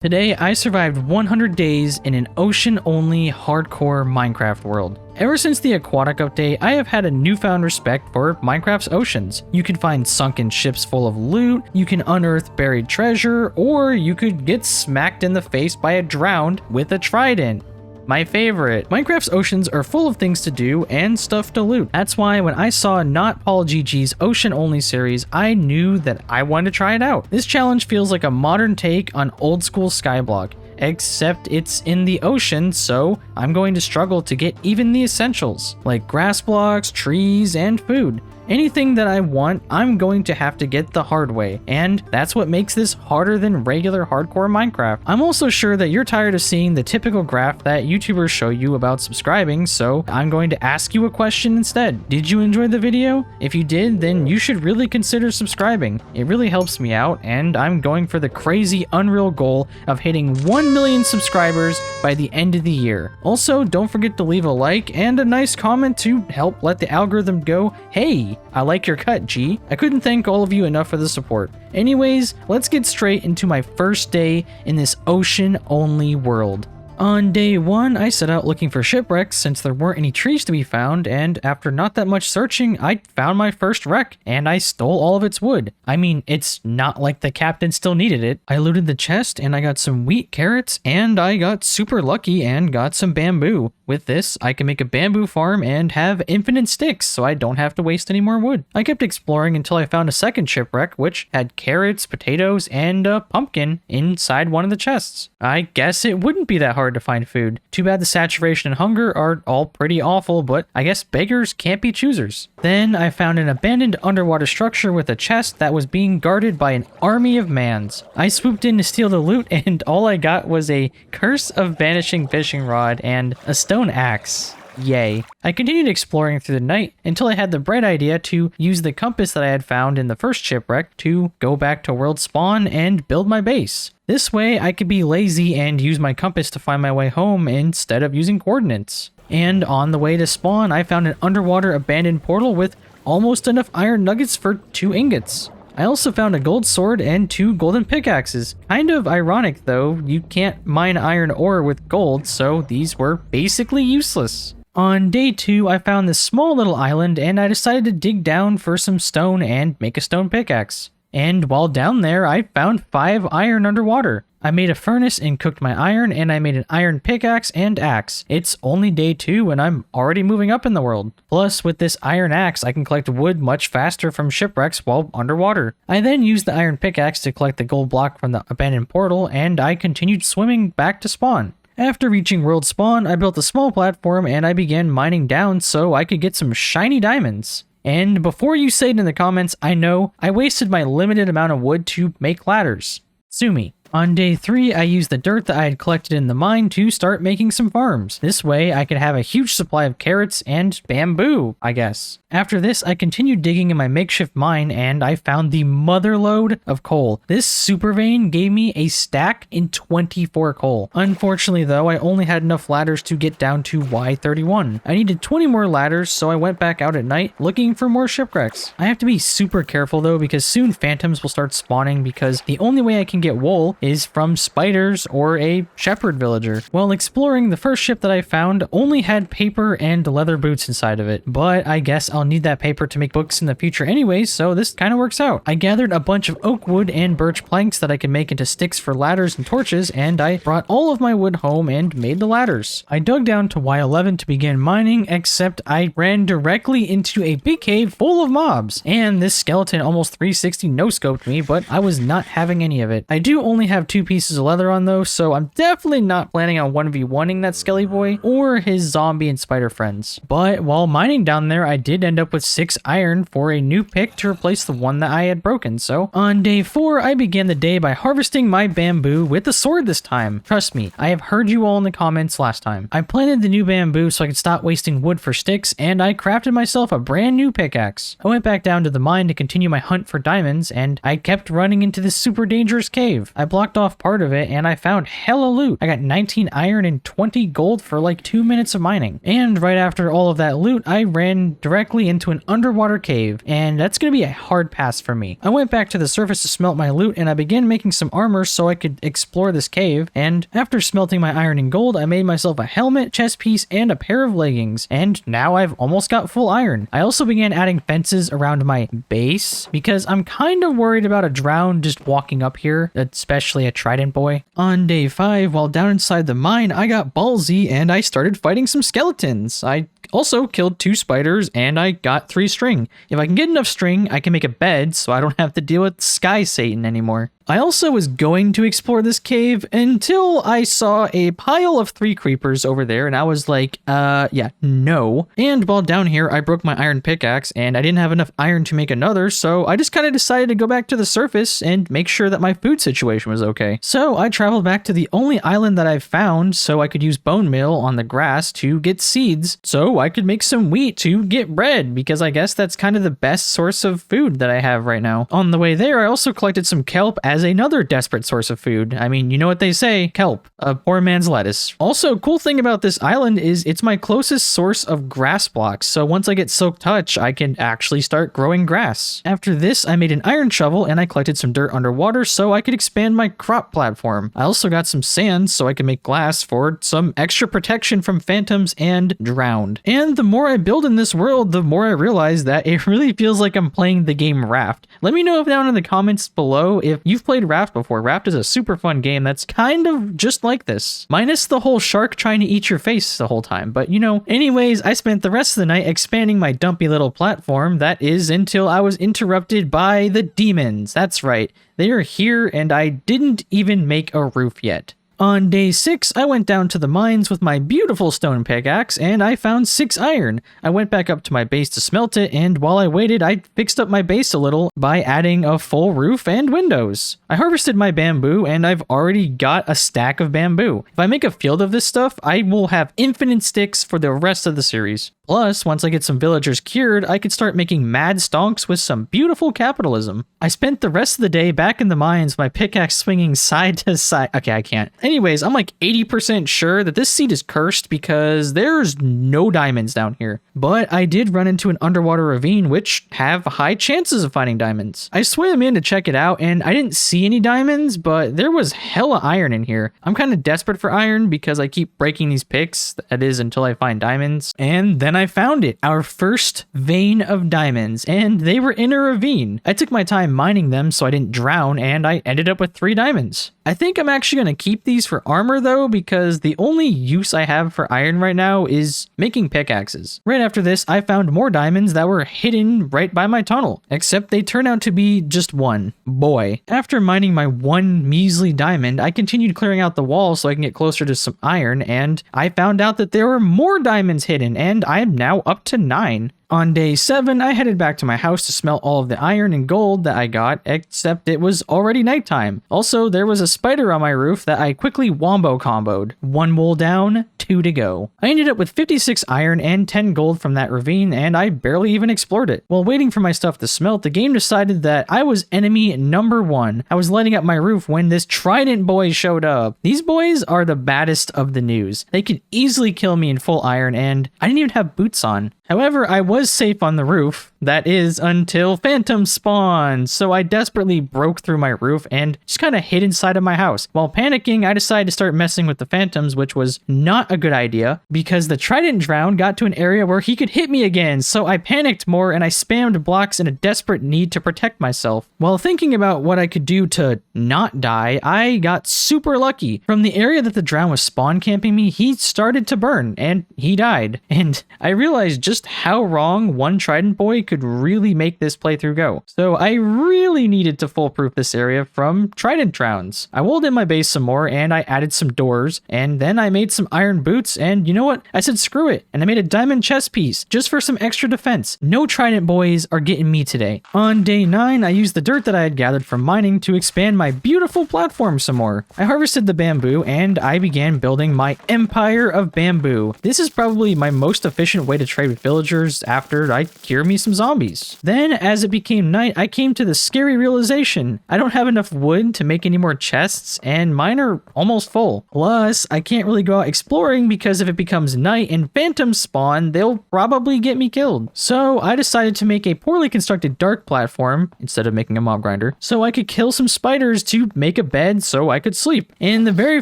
Today, I survived 100 days in an ocean-only hardcore Minecraft world. Ever since the aquatic update, I have had a newfound respect for Minecraft's oceans. You can find sunken ships full of loot, you can unearth buried treasure, or you could get smacked in the face by a drowned with a trident. My favorite. Minecraft's oceans are full of things to do and stuff to loot. That's why when I saw Not Paul GG's Ocean Only series, I knew that I wanted to try it out. This challenge feels like a modern take on old school Skyblock, except it's in the ocean, so I'm going to struggle to get even the essentials, like grass blocks, trees, and food. Anything that I want, I'm going to have to get the hard way, and that's what makes this harder than regular hardcore Minecraft. I'm also sure that you're tired of seeing the typical graph that YouTubers show you about subscribing, so I'm going to ask you a question instead. Did you enjoy the video? If you did, then you should really consider subscribing. It really helps me out, and I'm going for the crazy, unreal goal of hitting 1 million subscribers by the end of the year. Also, don't forget to leave a like and a nice comment to help let the algorithm go, "Hey, I like your cut, G." I couldn't thank all of you enough for the support. Anyways, let's get straight into my first day in this ocean-only world. On day 1, I set out looking for shipwrecks since there weren't any trees to be found, and after not that much searching, I found my first wreck, and I stole all of its wood. I mean, it's not like the captain still needed it. I looted the chest, and I got some wheat carrots, and I got super lucky and got some bamboo. With this, I can make a bamboo farm and have infinite sticks, so I don't have to waste any more wood. I kept exploring until I found a second shipwreck, which had carrots, potatoes, and a pumpkin inside one of the chests. I guess it wouldn't be that hard to find food. Too bad the saturation and hunger are all pretty awful, but I guess beggars can't be choosers. Then I found an abandoned underwater structure with a chest that was being guarded by an army of mans. I swooped in to steal the loot, and all I got was a Curse of Vanishing fishing rod and a stone axe. Yay. I continued exploring through the night until I had the bright idea to use the compass that I had found in the first shipwreck to go back to world spawn and build my base. This way I could be lazy and use my compass to find my way home instead of using coordinates. And on the way to spawn, I found an underwater abandoned portal with almost enough iron nuggets for 2 ingots. I also found a gold sword and 2 golden pickaxes. Kind of ironic though, you can't mine iron ore with gold, so these were basically useless. On day 2, I found this small little island and I decided to dig down for some stone and make a stone pickaxe. And while down there, I found 5 iron underwater. I made a furnace and cooked my iron, and I made an iron pickaxe and axe. It's only day 2 and I'm already moving up in the world. Plus, with this iron axe, I can collect wood much faster from shipwrecks while underwater. I then used the iron pickaxe to collect the gold block from the abandoned portal, and I continued swimming back to spawn. After reaching world spawn, I built a small platform and I began mining down so I could get some shiny diamonds. And before you say it in the comments, I know I wasted my limited amount of wood to make ladders. Sue me. On day 3, I used the dirt that I had collected in the mine to start making some farms. This way, I could have a huge supply of carrots and bamboo, I guess. After this, I continued digging in my makeshift mine and I found the motherlode of coal. This super vein gave me a stack in 24 coal. Unfortunately though, I only had enough ladders to get down to Y31. I needed 20 more ladders, so I went back out at night looking for more shipwrecks. I have to be super careful though, because soon phantoms will start spawning, because the only way I can get wool is from spiders or a shepherd villager. While exploring, the first ship that I found only had paper and leather boots inside of it, but I guess I'll need that paper to make books in the future anyways, so this kind of works out. I gathered a bunch of oak wood and birch planks that I can make into sticks for ladders and torches, and I brought all of my wood home and made the ladders. I dug down to Y11 to begin mining, except I ran directly into a big cave full of mobs, and this skeleton almost 360 no-scoped me, but I was not having any of it. I do only have 2 pieces of leather on though, so I'm definitely not planning on 1v1ing that skelly boy or his zombie and spider friends. But while mining down there, I did end up with 6 iron for a new pick to replace the one that I had broken. So on day 4, I began the day by harvesting my bamboo with the sword this time. Trust me, I have heard you all in the comments last time. I planted the new bamboo so I could stop wasting wood for sticks, and I crafted myself a brand new pickaxe. I went back down to the mine to continue my hunt for diamonds, and I kept running into this super dangerous cave. I blocked blocked off part of it and I found hella loot. I got 19 iron and 20 gold for like 2 minutes of mining. And right after all of that loot, I ran directly into an underwater cave, and that's gonna be a hard pass for me. I went back to the surface to smelt my loot and I began making some armor so I could explore this cave, and after smelting my iron and gold, I made myself a helmet, chest piece, and a pair of leggings, and now I've almost got full iron. I also began adding fences around my base because I'm kind of worried about a drown just walking up here, especially a trident boy. On day 5, while down inside the mine, I got ballsy and I started fighting some skeletons. I also killed 2 spiders and I got 3 string. If I can get enough string, I can make a bed so I don't have to deal with Sky Satan anymore. I also was going to explore this cave until I saw a pile of 3 creepers over there and I was like, yeah, no. And while down here, I broke my iron pickaxe and I didn't have enough iron to make another, so I just kind of decided to go back to the surface and make sure that my food situation was okay. So I traveled back to the only island that I've found so I could use bone meal on the grass to get seeds so I could make some wheat to get bread, because I guess that's kind of the best source of food that I have right now. On the way there, I also collected some kelp as another desperate source of food. I mean, you know what they say, kelp, a poor man's lettuce. Also, cool thing about this island is it's my closest source of grass blocks, so once I get Silk Touch, I can actually start growing grass. After this, I made an iron shovel and I collected some dirt underwater so I could expand my crop platform. I also got some sand so I could make glass for some extra protection from phantoms and drowned. And the more I build in this world, the more I realize that it really feels like I'm playing the game Raft. Let me know down in the comments below if you've played Raft before. Raft is a super fun game that's kind of just like this, minus the whole shark trying to eat your face the whole time. But you know, anyways, I spent the rest of the night expanding my dumpy little platform, that is, until I was interrupted by the demons. That's right, they are here and I didn't even make a roof yet. On day 6, I went down to the mines with my beautiful stone pickaxe and I found 6 iron. I went back up to my base to smelt it, and while I waited, I fixed up my base a little by adding a full roof and windows. I harvested my bamboo and I've already got a stack of bamboo. If I make a field of this stuff, I will have infinite sticks for the rest of the series. Plus, once I get some villagers cured, I could start making mad stonks with some beautiful capitalism. I spent the rest of the day back in the mines, my pickaxe swinging side to side. Okay, I can't. Anyways, I'm like 80% sure that this seed is cursed because there's no diamonds down here. But I did run into an underwater ravine which have high chances of finding diamonds. I swam in to check it out and I didn't see any diamonds, but there was hella iron in here. I'm kind of desperate for iron because I keep breaking these picks, that is, until I find diamonds. And then I found it, our first vein of diamonds, and they were in a ravine. I took my time mining them so I didn't drown, and I ended up with 3 diamonds. I think I'm actually going to keep these for armor though, because the only use I have for iron right now is making pickaxes. Right after this, I found more diamonds that were hidden right by my tunnel, except they turned out to be just 1. Boy. After mining my 1 measly diamond, I continued clearing out the wall so I can get closer to some iron, and I found out that there were more diamonds hidden, and I'm now up to 9. On day 7, I headed back to my house to smelt all of the iron and gold that I got, except it was already nighttime. Also, there was a spider on my roof that I quickly wombo comboed. 1 wool down, 2 to go. I ended up with 56 iron and 10 gold from that ravine, and I barely even explored it. While waiting for my stuff to smelt, the game decided that I was enemy number 1. I was lighting up my roof when this trident boy showed up. These boys are the baddest of the news. They could easily kill me in full iron, and I didn't even have boots on. However, I was safe on the roof, that is, until phantoms spawned, so I desperately broke through my roof and just kind of hid inside of my house. While panicking, I decided to start messing with the phantoms, which was not a good idea, because the trident drown got to an area where he could hit me again, so I panicked more and I spammed blocks in a desperate need to protect myself. While thinking about what I could do to not die, I got super lucky. From the area that the drown was spawn camping me, he started to burn, and he died. And I realized just how wrong one trident boy could really make this playthrough go. So I really needed to foolproof this area from trident drowns. I walled in my base some more and I added some doors, and then I made some iron boots, and you know what? I said screw it, and I made a diamond chest piece just for some extra defense. No trident boys are getting me today. On day 9, I used the dirt that I had gathered from mining to expand my beautiful platform some more. I harvested the bamboo and I began building my empire of bamboo. This is probably my most efficient way to trade with villagers villagers after I cured me some zombies. Then, as it became night, I came to the scary realization I don't have enough wood to make any more chests, and mine are almost full. Plus, I can't really go out exploring because if it becomes night and phantoms spawn, they'll probably get me killed. So I decided to make a poorly constructed dark platform instead of making a mob grinder, so I could kill some spiders to make a bed so I could sleep. And the very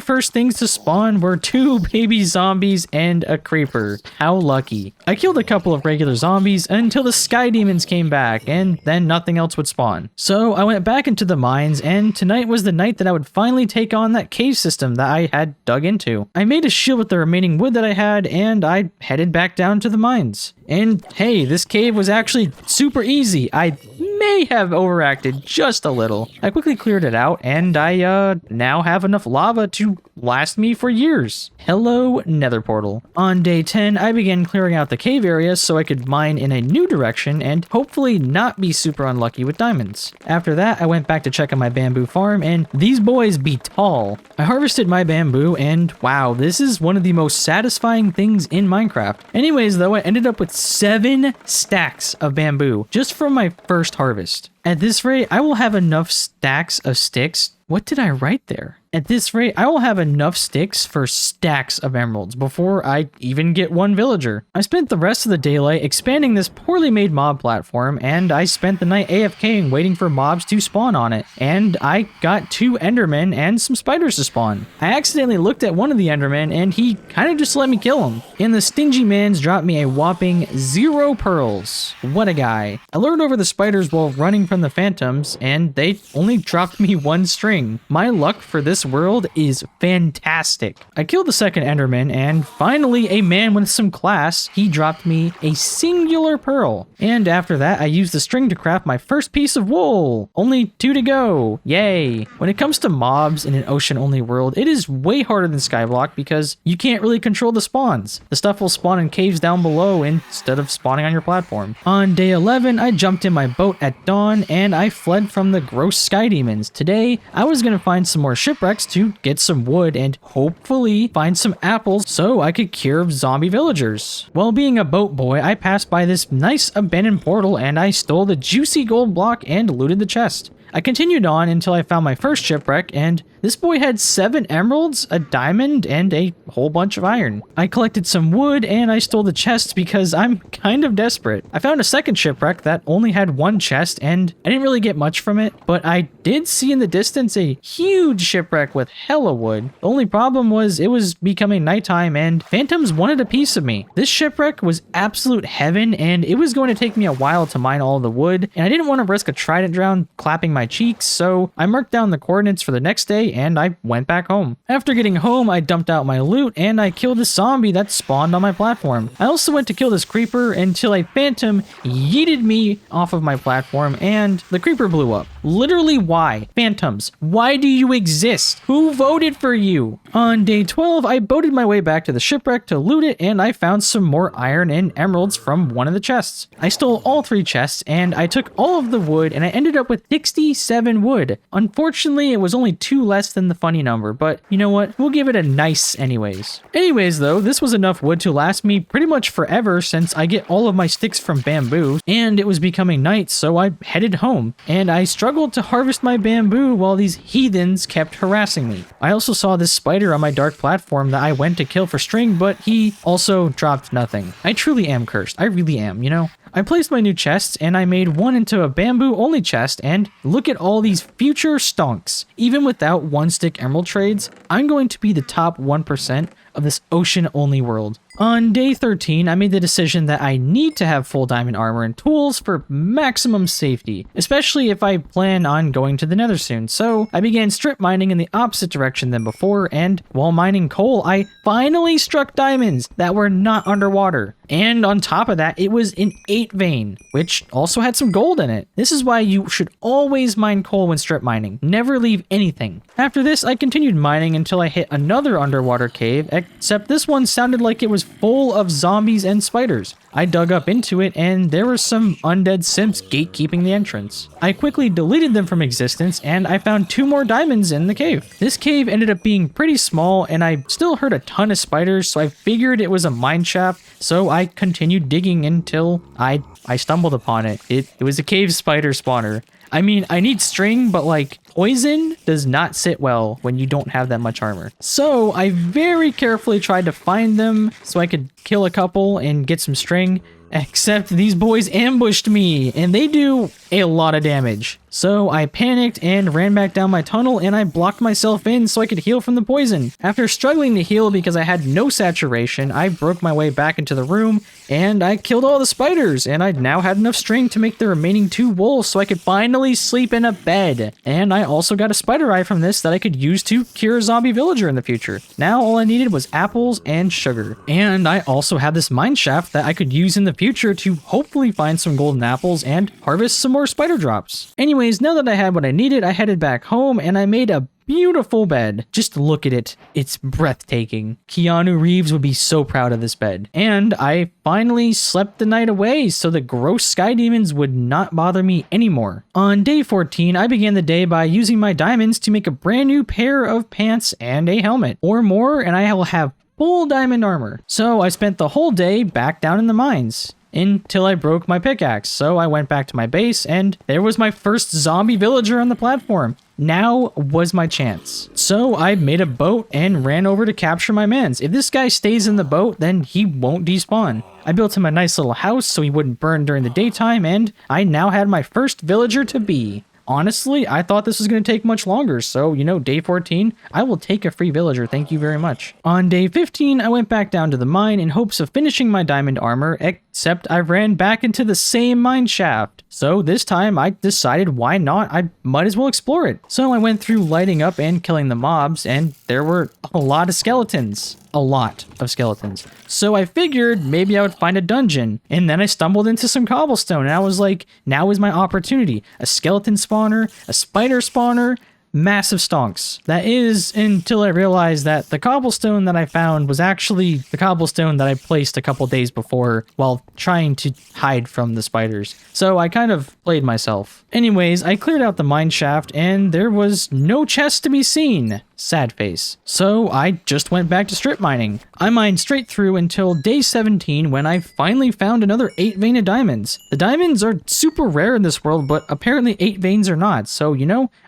first things to spawn were 2 baby zombies and a creeper. How lucky. I killed a couple of regular zombies until the sky demons came back, and then nothing else would spawn. So I went back into the mines, and tonight was the night that I would finally take on that cave system that I had dug into. I made a shield with the remaining wood that I had, and I headed back down to the mines. And hey, this cave was actually super easy. I may have overacted just a little. I quickly cleared it out, and I now have enough lava to last me for years. Hello, nether portal. On day 10, I began clearing out the cave area so I could mine in a new direction and hopefully not be super unlucky with diamonds. After that, I went back to check on my bamboo farm, and these boys be tall. I harvested my bamboo, and wow, this is one of the most satisfying things in Minecraft. Anyways, though, I ended up with 7 stacks of bamboo just from my first harvest. At this rate, I will have enough stacks of sticks. What did I write there? At this rate, I will have enough sticks for stacks of emeralds before I even get 1 villager. I spent the rest of the daylight expanding this poorly made mob platform, and I spent the night AFKing waiting for mobs to spawn on it. And I got 2 endermen and some spiders to spawn. I accidentally looked at one of the endermen, and he kind of just let me kill him. And the stingy mans dropped me a whopping 0 pearls. What a guy. I lured over the spiders while running from the phantoms, and they only dropped me 1 string. My luck for this world is fantastic. I killed the second enderman, and finally a man with some class. He dropped me a singular pearl. And after that, I used the string to craft my first piece of wool. Only 2 to go. Yay. When it comes to mobs in an ocean-only world, it is way harder than Skyblock because you can't really control the spawns. The stuff will spawn in caves down below instead of spawning on your platform. On day 11, I jumped in my boat at dawn, and I fled from the gross sky demons. Today, I was gonna find some more shipwrecks to get some wood and hopefully find some apples so I could cure zombie villagers. While being a boat boy, I passed by this nice abandoned portal and I stole the juicy gold block and looted the chest. I continued on until I found my first shipwreck, and this boy had 7 emeralds, a diamond, and a whole bunch of iron. I collected some wood and I stole the chests because I'm kind of desperate. I found a second shipwreck that only had 1 chest, and I didn't really get much from it, but I did see in the distance a huge shipwreck with hella wood. The only problem was it was becoming nighttime and phantoms wanted a piece of me. This shipwreck was absolute heaven, and it was going to take me a while to mine all the wood, and I didn't want to risk a trident drown clapping my cheeks, so I marked down the coordinates for the next day and I went back home. After getting home, I dumped out my loot and I killed a zombie that spawned on my platform. I also went to kill this creeper until a phantom yeeted me off of my platform and the creeper blew up. Literally, why? Phantoms, why do you exist? Who voted for you? On day 12, I boated my way back to the shipwreck to loot it, and I found some more iron and emeralds from one of the chests. I stole all 3 chests and I took all of the wood, and I ended up with 67 wood. Unfortunately, it was only 2 less than the funny number, but you know what? We'll give it a nice anyways. Anyways though, this was enough wood to last me pretty much forever since I get all of my sticks from bamboo, and it was becoming night, so I headed home. And I struggled to harvest my bamboo while these heathens kept harassing me. I also saw this spider on my dark platform that I went to kill for string, but he also dropped nothing. I truly am cursed. I really am, you know? I placed my new chests and I made one into a bamboo only chest, and look at all these future stonks. Even without 1 stick emerald trades, I'm going to be the top 1% of this ocean only world. On day 13, I made the decision that I need to have full diamond armor and tools for maximum safety, especially if I plan on going to the nether soon. So I began strip mining in the opposite direction than before, and while mining coal, I finally struck diamonds that were not underwater. And on top of that, it was an 8 vein, which also had some gold in it. This is why you should always mine coal when strip mining. Never leave anything. After this, I continued mining until I hit another underwater cave, except this one sounded like it was full of zombies and spiders. I dug up into it and there were some undead simps gatekeeping the entrance. I quickly deleted them from existence and I found 2 more diamonds in the cave. This cave ended up being pretty small and I still heard a ton of spiders, so I figured it was a mine shaft, so I continued digging until I stumbled upon it. It was a cave spider spawner. I mean, I need string, but like poison does not sit well when you don't have that much armor. So I very carefully tried to find them so I could kill a couple and get some string. Except these boys ambushed me, and they do a lot of damage. So I panicked and ran back down my tunnel, and I blocked myself in so I could heal from the poison. After struggling to heal because I had no saturation, I broke my way back into the room, and I killed all the spiders, and I now had enough string to make the remaining 2 wool so I could finally sleep in a bed. And I also got a spider eye from this that I could use to cure a zombie villager in the future. Now all I needed was apples and sugar. And I also had this mine shaft that I could use in the future to hopefully find some golden apples and harvest some more spider drops. Anyways, now that I had what I needed, I headed back home and I made a beautiful bed. Just look at it. It's breathtaking. Keanu Reeves would be so proud of this bed. And I finally slept the night away so the gross sky demons would not bother me anymore. On day 14, I began the day by using my diamonds to make a brand new pair of pants and a helmet. Or more, and I will have full diamond armor. So I spent the whole day back down in the mines until I broke my pickaxe. So I went back to my base and there was my first zombie villager on the platform. Now was my chance. So I made a boat and ran over to capture my mans. If this guy stays in the boat, then he won't despawn. I built him a nice little house so he wouldn't burn during the daytime, and I now had my first villager to be. Honestly, I thought this was going to take much longer, so, day 14, I will take a free villager, thank you very much. On day 15, I went back down to the mine in hopes of finishing my diamond armor, except I ran back into the same mine shaft. So this time, I decided why not, I might as well explore it. So I went through lighting up and killing the mobs, and there were a lot of skeletons. A lot of skeletons. So I figured maybe I would find a dungeon, and then I stumbled into some cobblestone, and I was like, now is my opportunity. A skeleton spawner, a spider spawner, massive stonks. That is, until I realized that the cobblestone that I found was actually the cobblestone that I placed a couple days before while trying to hide from the spiders. So I kind of played myself. Anyways, I cleared out the mine shaft and there was no chest to be seen. Sad face. So I just went back to strip mining. I mined straight through until day 17 when I finally found another 8 vein of diamonds. The diamonds are super rare in this world, but apparently 8 veins are not, so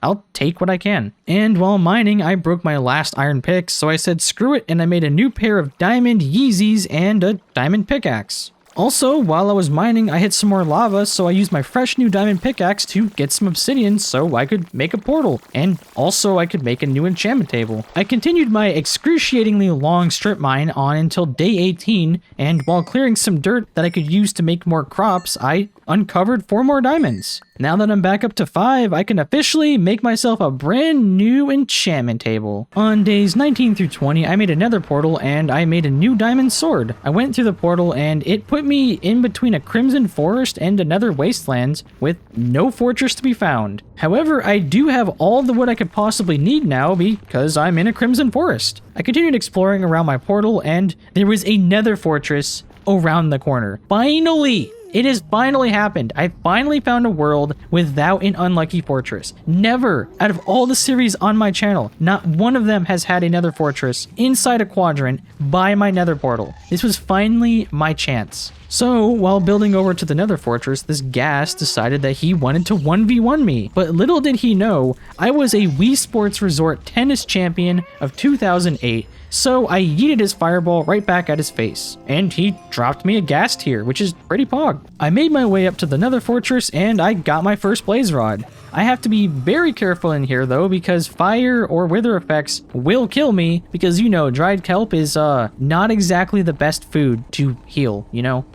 I'll take what I can. And while mining, I broke my last iron pick, so I said screw it and I made a new pair of diamond Yeezys and a diamond pickaxe. Also, while I was mining, I hit some more lava, so I used my fresh new diamond pickaxe to get some obsidian so I could make a portal, and also I could make a new enchantment table. I continued my excruciatingly long strip mine on until day 18, and while clearing some dirt that I could use to make more crops, I uncovered 4 more diamonds. Now that I'm back up to 5, I can officially make myself a brand new enchantment table. On days 19 through 20, I made a nether portal and I made a new diamond sword. I went through the portal and it put me in between a crimson forest and a nether wastelands with no fortress to be found. However, I do have all the wood I could possibly need now because I'm in a crimson forest. I continued exploring around my portal and there was a nether fortress around the corner. Finally! It has finally happened. I finally found a world without an unlucky fortress. Never, out of all the series on my channel, not one of them has had a nether fortress inside a quadrant by my nether portal. This was finally my chance. So, while building over to the nether fortress, this gas decided that he wanted to 1v1 me. But little did he know, I was a Wii Sports Resort tennis champion of 2008, so I yeeted his fireball right back at his face. And he dropped me a gas tier, which is pretty pog. I made my way up to the nether fortress and I got my first blaze rod. I have to be very careful in here though, because fire or wither effects will kill me, because dried kelp is not exactly the best food to heal,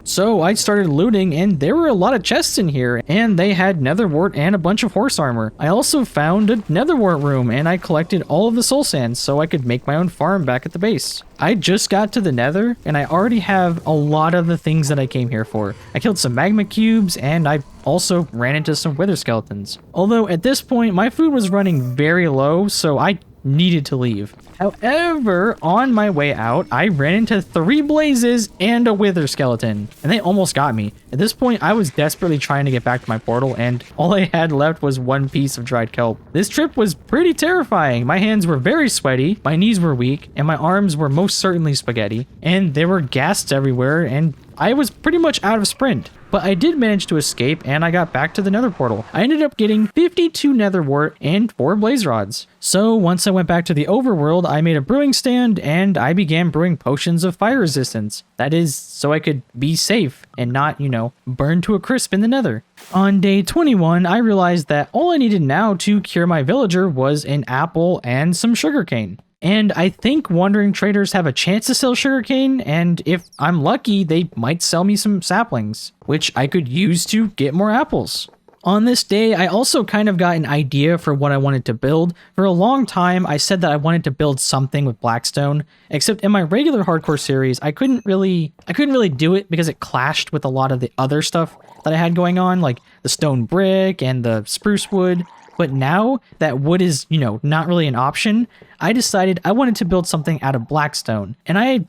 So I started looting and there were a lot of chests in here and they had nether wart and a bunch of horse armor. I also found a nether wart room and I collected all of the soul sands so I could make my own farm back at the base. I just got to the nether and I already have a lot of the things that I came here for. I killed some magma cubes and I also ran into some wither skeletons. Although at this point my food was running very low, so I needed to leave. However, on my way out, I ran into 3 blazes and a wither skeleton, and they almost got me. At this point, I was desperately trying to get back to my portal, and all I had left was 1 piece of dried kelp. This trip was pretty terrifying. My hands were very sweaty, my knees were weak, and my arms were most certainly spaghetti, and there were ghasts everywhere, and I was pretty much out of sprint. But I did manage to escape, and I got back to the nether portal. I ended up getting 52 nether wart and 4 blaze rods. So once I went back to the overworld, I made a brewing stand, and I began brewing potions of fire resistance. That is, so I could be safe and not, burn to a crisp in the nether. On day 21, I realized that all I needed now to cure my villager was an apple and some sugarcane. And I think wandering traders have a chance to sell sugarcane, and if I'm lucky, they might sell me some saplings, which I could use to get more apples. On this day, I also kind of got an idea for what I wanted to build. For a long time, I said that I wanted to build something with blackstone, except in my regular hardcore series, I couldn't really do it because it clashed with a lot of the other stuff that I had going on, like the stone brick and the spruce wood. But now that wood is, not really an option, I decided I wanted to build something out of blackstone. And I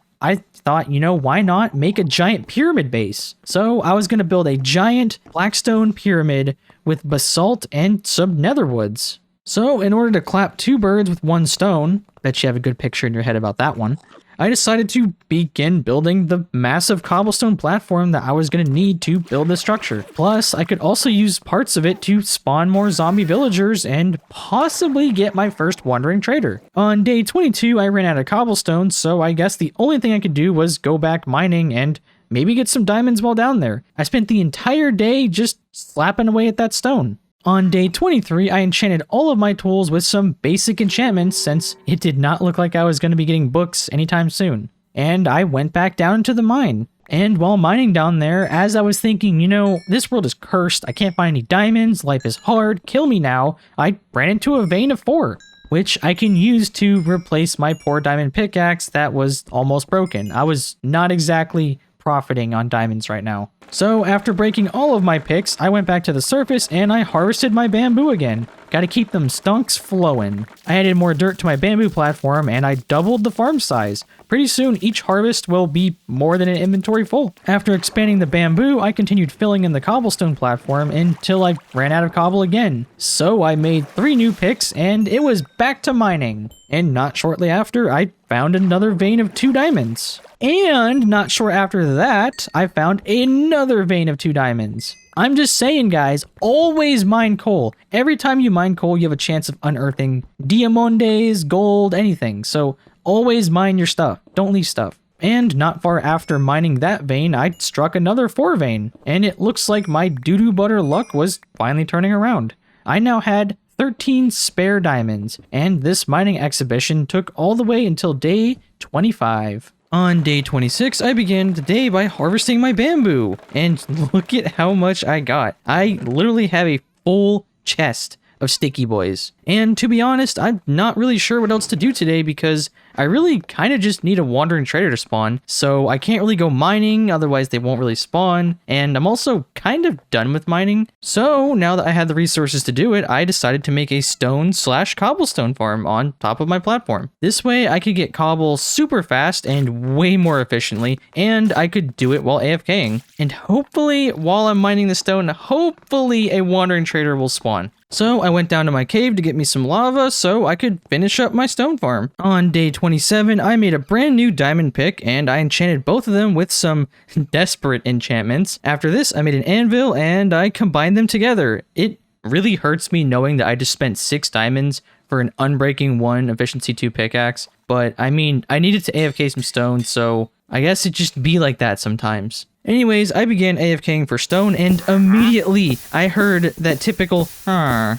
thought, why not make a giant pyramid base? So I was going to build a giant blackstone pyramid with basalt and some nether woods. So in order to clap 2 birds with 1 stone, bet you have a good picture in your head about that one, I decided to begin building the massive cobblestone platform that I was going to need to build the structure. Plus, I could also use parts of it to spawn more zombie villagers and possibly get my first wandering trader. On day 22, I ran out of cobblestone, so I guess the only thing I could do was go back mining and maybe get some diamonds while down there. I spent the entire day just slapping away at that stone. On day 23, I enchanted all of my tools with some basic enchantments since it did not look like I was going to be getting books anytime soon. And I went back down into the mine. And while mining down there, as I was thinking, this world is cursed, I can't find any diamonds, life is hard, kill me now, I ran into a vein of 4, which I can use to replace my poor diamond pickaxe that was almost broken. I was not exactly profiting on diamonds right now. So after breaking all of my picks, I went back to the surface and I harvested my bamboo again. Gotta keep them stunks flowing. I added more dirt to my bamboo platform and I doubled the farm size. Pretty soon each harvest will be more than an inventory full. After expanding the bamboo, I continued filling in the cobblestone platform until I ran out of cobble again. So I made 3 new picks and it was back to mining. And not shortly after, I found another vein of 2 diamonds. And not short after that, I found another vein of 2 diamonds. I'm just saying, guys, always mine coal. Every time you mine coal, you have a chance of unearthing diamondes, gold, anything. So always mine your stuff. Don't leave stuff. And not far after mining that vein, I struck another 4 vein. And it looks like my doo-doo butter luck was finally turning around. I now had 13 spare diamonds, and this mining exhibition took all the way until day 25. On day 26, I began the day by harvesting my bamboo, and look at how much I got. I literally have a full chest of sticky boys. And to be honest, I'm not really sure what else to do today because I really kind of just need a wandering trader to spawn. So I can't really go mining, otherwise they won't really spawn. And I'm also kind of done with mining. So now that I had the resources to do it, I decided to make a stone/cobblestone farm on top of my platform. This way I could get cobble super fast and way more efficiently, and I could do it while AFKing. And hopefully, while I'm mining the stone, hopefully a wandering trader will spawn. So I went down to my cave to get me some lava so I could finish up my stone farm. On day 27, I made a brand new diamond pick and I enchanted both of them with some desperate enchantments. After this, I made an anvil and I combined them together. It really hurts me knowing that I just spent 6 diamonds for an unbreaking 1 efficiency 2 pickaxe. But I mean, I needed to AFK some stone, so I guess it just be like that sometimes. Anyways, I began AFKing for stone, and immediately I heard that typical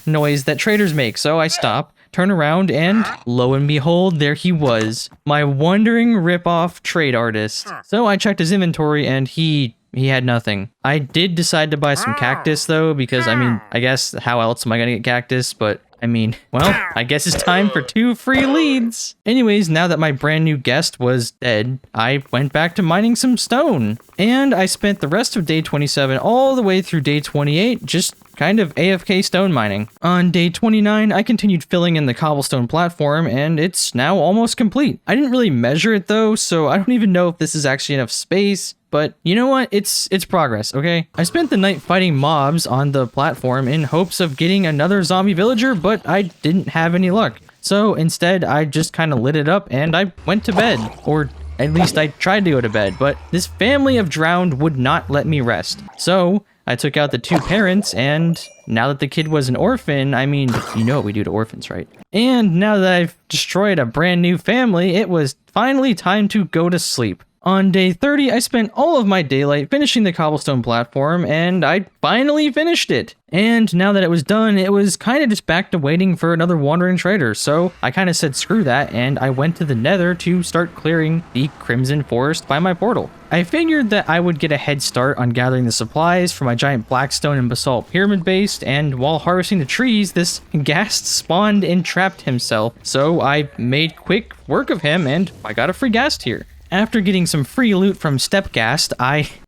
noise that traders make, so I stopped, turn around, and lo and behold, there he was, my wandering ripoff trade artist. So I checked his inventory, and he had nothing. I did decide to buy some cactus, though, because, I mean, I guess how else am I gonna get cactus, but I mean, well, I guess it's time for 2 free leads. Anyways, now that my brand new guest was dead, I went back to mining some stone. And I spent the rest of day 27 all the way through day 28 just kind of AFK stone mining. On day 29, I continued filling in the cobblestone platform, and it's now almost complete. I didn't really measure it though, so I don't even know if this is actually enough space. But you know what? It's progress, okay? I spent the night fighting mobs on the platform in hopes of getting another zombie villager, but I didn't have any luck. So instead, I just kind of lit it up and I went to bed. Or at least I tried to go to bed, but this family of drowned would not let me rest. So I took out the two parents, and now that the kid was an orphan, I mean, you know what we do to orphans, right? And now that I've destroyed a brand new family, it was finally time to go to sleep. On day 30, I spent all of my daylight finishing the cobblestone platform, and I finally finished it. And now that it was done, it was kind of just back to waiting for another wandering trader, so I kind of said screw that, and I went to the nether to start clearing the Crimson Forest by my portal. I figured that I would get a head start on gathering the supplies for my giant blackstone and basalt pyramid base, and while harvesting the trees, this ghast spawned and trapped himself, so I made quick work of him, and I got a free ghast here. After getting some free loot from Stepghast,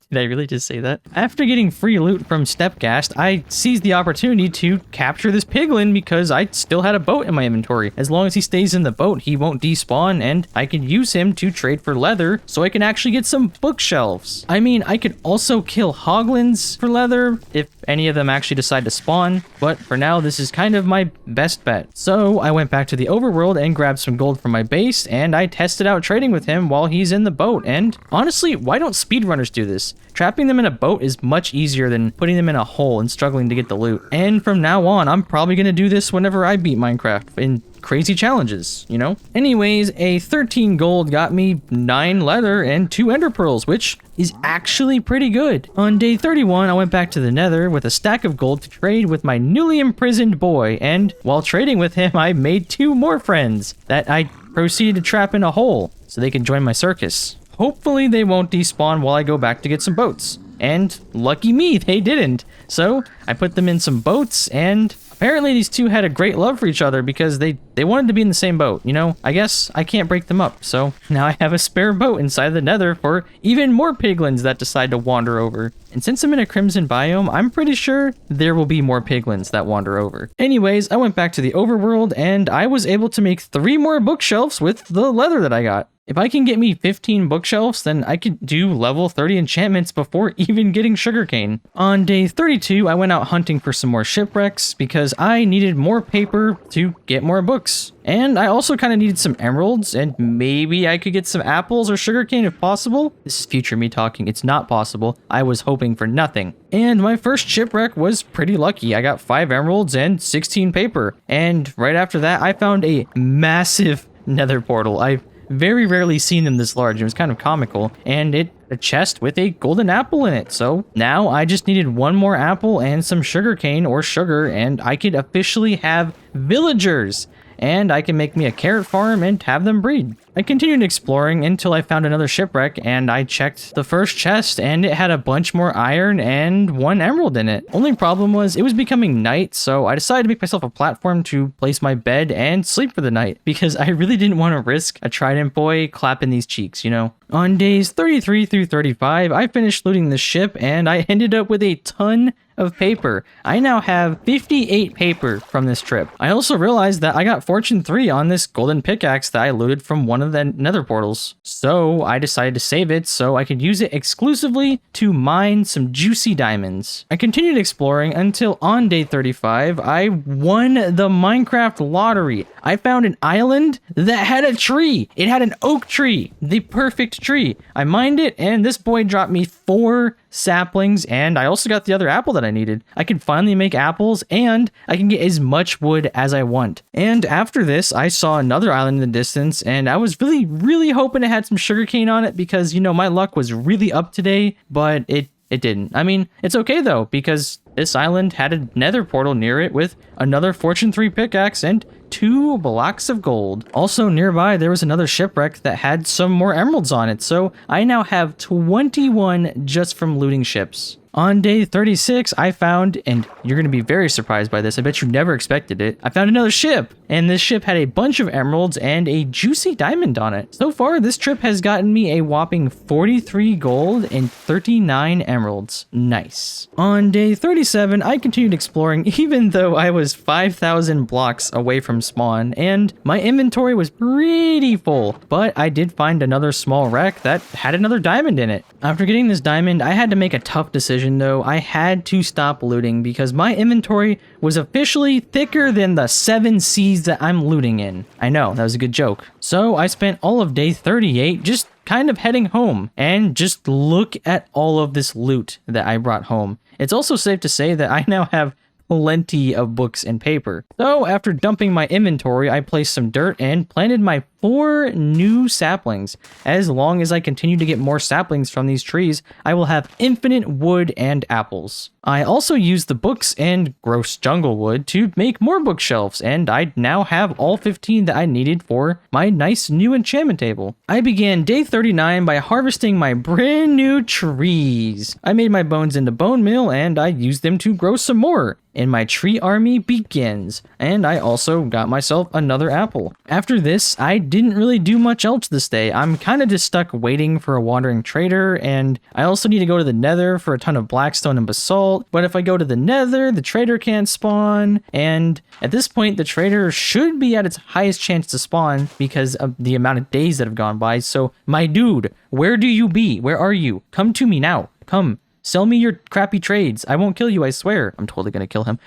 Did I really just say that? After getting free loot from Stepghast, I seized the opportunity to capture this piglin because I still had a boat in my inventory. As long as he stays in the boat, he won't despawn, and I can use him to trade for leather so I can actually get some bookshelves. I mean, I could also kill hoglins for leather if any of them actually decide to spawn, but for now, this is kind of my best bet. So I went back to the overworld and grabbed some gold from my base, and I tested out trading with him while he's in the boat. And honestly, why don't speedrunners do this? Trapping them in a boat is much easier than putting them in a hole and struggling to get the loot. And from now on, I'm probably going to do this whenever I beat Minecraft in crazy challenges, you know? Anyways, a 13 gold got me 9 leather and 2 ender pearls, which is actually pretty good. On day 31, I went back to the nether with a stack of gold to trade with my newly imprisoned boy, and while trading with him, I made 2 more friends that I proceeded to trap in a hole so they can join my circus. Hopefully they won't despawn while I go back to get some boats. And lucky me, they didn't. So I put them in some boats, and apparently these two had a great love for each other because they wanted to be in the same boat, you know? I guess I can't break them up, so now I have a spare boat inside the nether for even more piglins that decide to wander over. And since I'm in a crimson biome, I'm pretty sure there will be more piglins that wander over. Anyways, I went back to the overworld, and I was able to make 3 more bookshelves with the leather that I got. If I can get me 15 bookshelves, then I could do level 30 enchantments before even getting sugarcane. On day 32, I went out hunting for some more shipwrecks because I needed more paper to get more books. And I also kind of needed some emeralds, and maybe I could get some apples or sugarcane if possible. This is future me talking. It's not possible. I was hoping for nothing. And my first shipwreck was pretty lucky. I got 5 emeralds and 16 paper. And right after that, I found a massive nether portal. I've very rarely seen them this large. It was kind of comical, and a chest with a golden apple in it. So now I just needed 1 more apple and some sugarcane or sugar, and I could officially have villagers. And I can make me a carrot farm and have them breed. I continued exploring until I found another shipwreck, and I checked the first chest, and it had a bunch more iron and 1 emerald in it. Only problem was it was becoming night, so I decided to make myself a platform to place my bed and sleep for the night, because I really didn't want to risk a trident boy clapping these cheeks, you know? On days 33 through 35, I finished looting the ship, and I ended up with a ton of paper. I now have 58 paper from this trip. I also realized that I got Fortune 3 on this golden pickaxe that I looted from one of the nether portals. So I decided to save it so I could use it exclusively to mine some juicy diamonds. I continued exploring until on day 35, I won the Minecraft lottery. I found an island that had a tree. It had an oak tree, the perfect tree. I mined it, and this boy dropped me 4 saplings, and I also got the other apple that I needed. I can finally make apples, and I can get as much wood as I want. And after this, I saw another island in the distance, and I was really hoping it had some sugarcane on it because, you know, my luck was really up today, but it didn't. I mean, it's okay though, because this island had a nether portal near it with another Fortune 3 pickaxe and 2 blocks of gold. Also nearby, there was another shipwreck that had some more emeralds on it, so I now have 21 just from looting ships. On day 36, I found, and you're going to be very surprised by this, I bet you never expected it, I found another ship, and this ship had a bunch of emeralds and a juicy diamond on it. So far, this trip has gotten me a whopping 43 gold and 39 emeralds. Nice. On day 37, 47, I continued exploring even though I was 5,000 blocks away from spawn, and my inventory was pretty full, but I did find another small wreck that had another diamond in it. After getting this diamond, I had to make a tough decision though. I had to stop looting because my inventory was officially thicker than the 7 seas that I'm looting in. I know, that was a good joke. So I spent all of day 38 just kind of heading home, and just look at all of this loot that I brought home. It's also safe to say that I now have plenty of books and paper. So after dumping my inventory, I placed some dirt and planted my 4 new saplings. As long as I continue to get more saplings from these trees, I will have infinite wood and apples. I also used the books and gross jungle wood to make more bookshelves, and I now have all 15 that I needed for my nice new enchantment table. I began day 39 by harvesting my brand new trees. I made my bones into bone meal and I used them to grow some more. And my tree army begins. And I also got myself another apple. After this, I didn't really do much else this day. I'm kind of just stuck waiting for a wandering trader, and I also need to go to the nether for a ton of blackstone and basalt. But if I go to the nether, the trader can't spawn, and at this point the trader should be at its highest chance to spawn because of the amount of days that have gone by. So my dude, where do you be? Where are you? Come to me now. Come. Sell me your crappy trades. I won't kill you, I swear. I'm totally gonna kill him.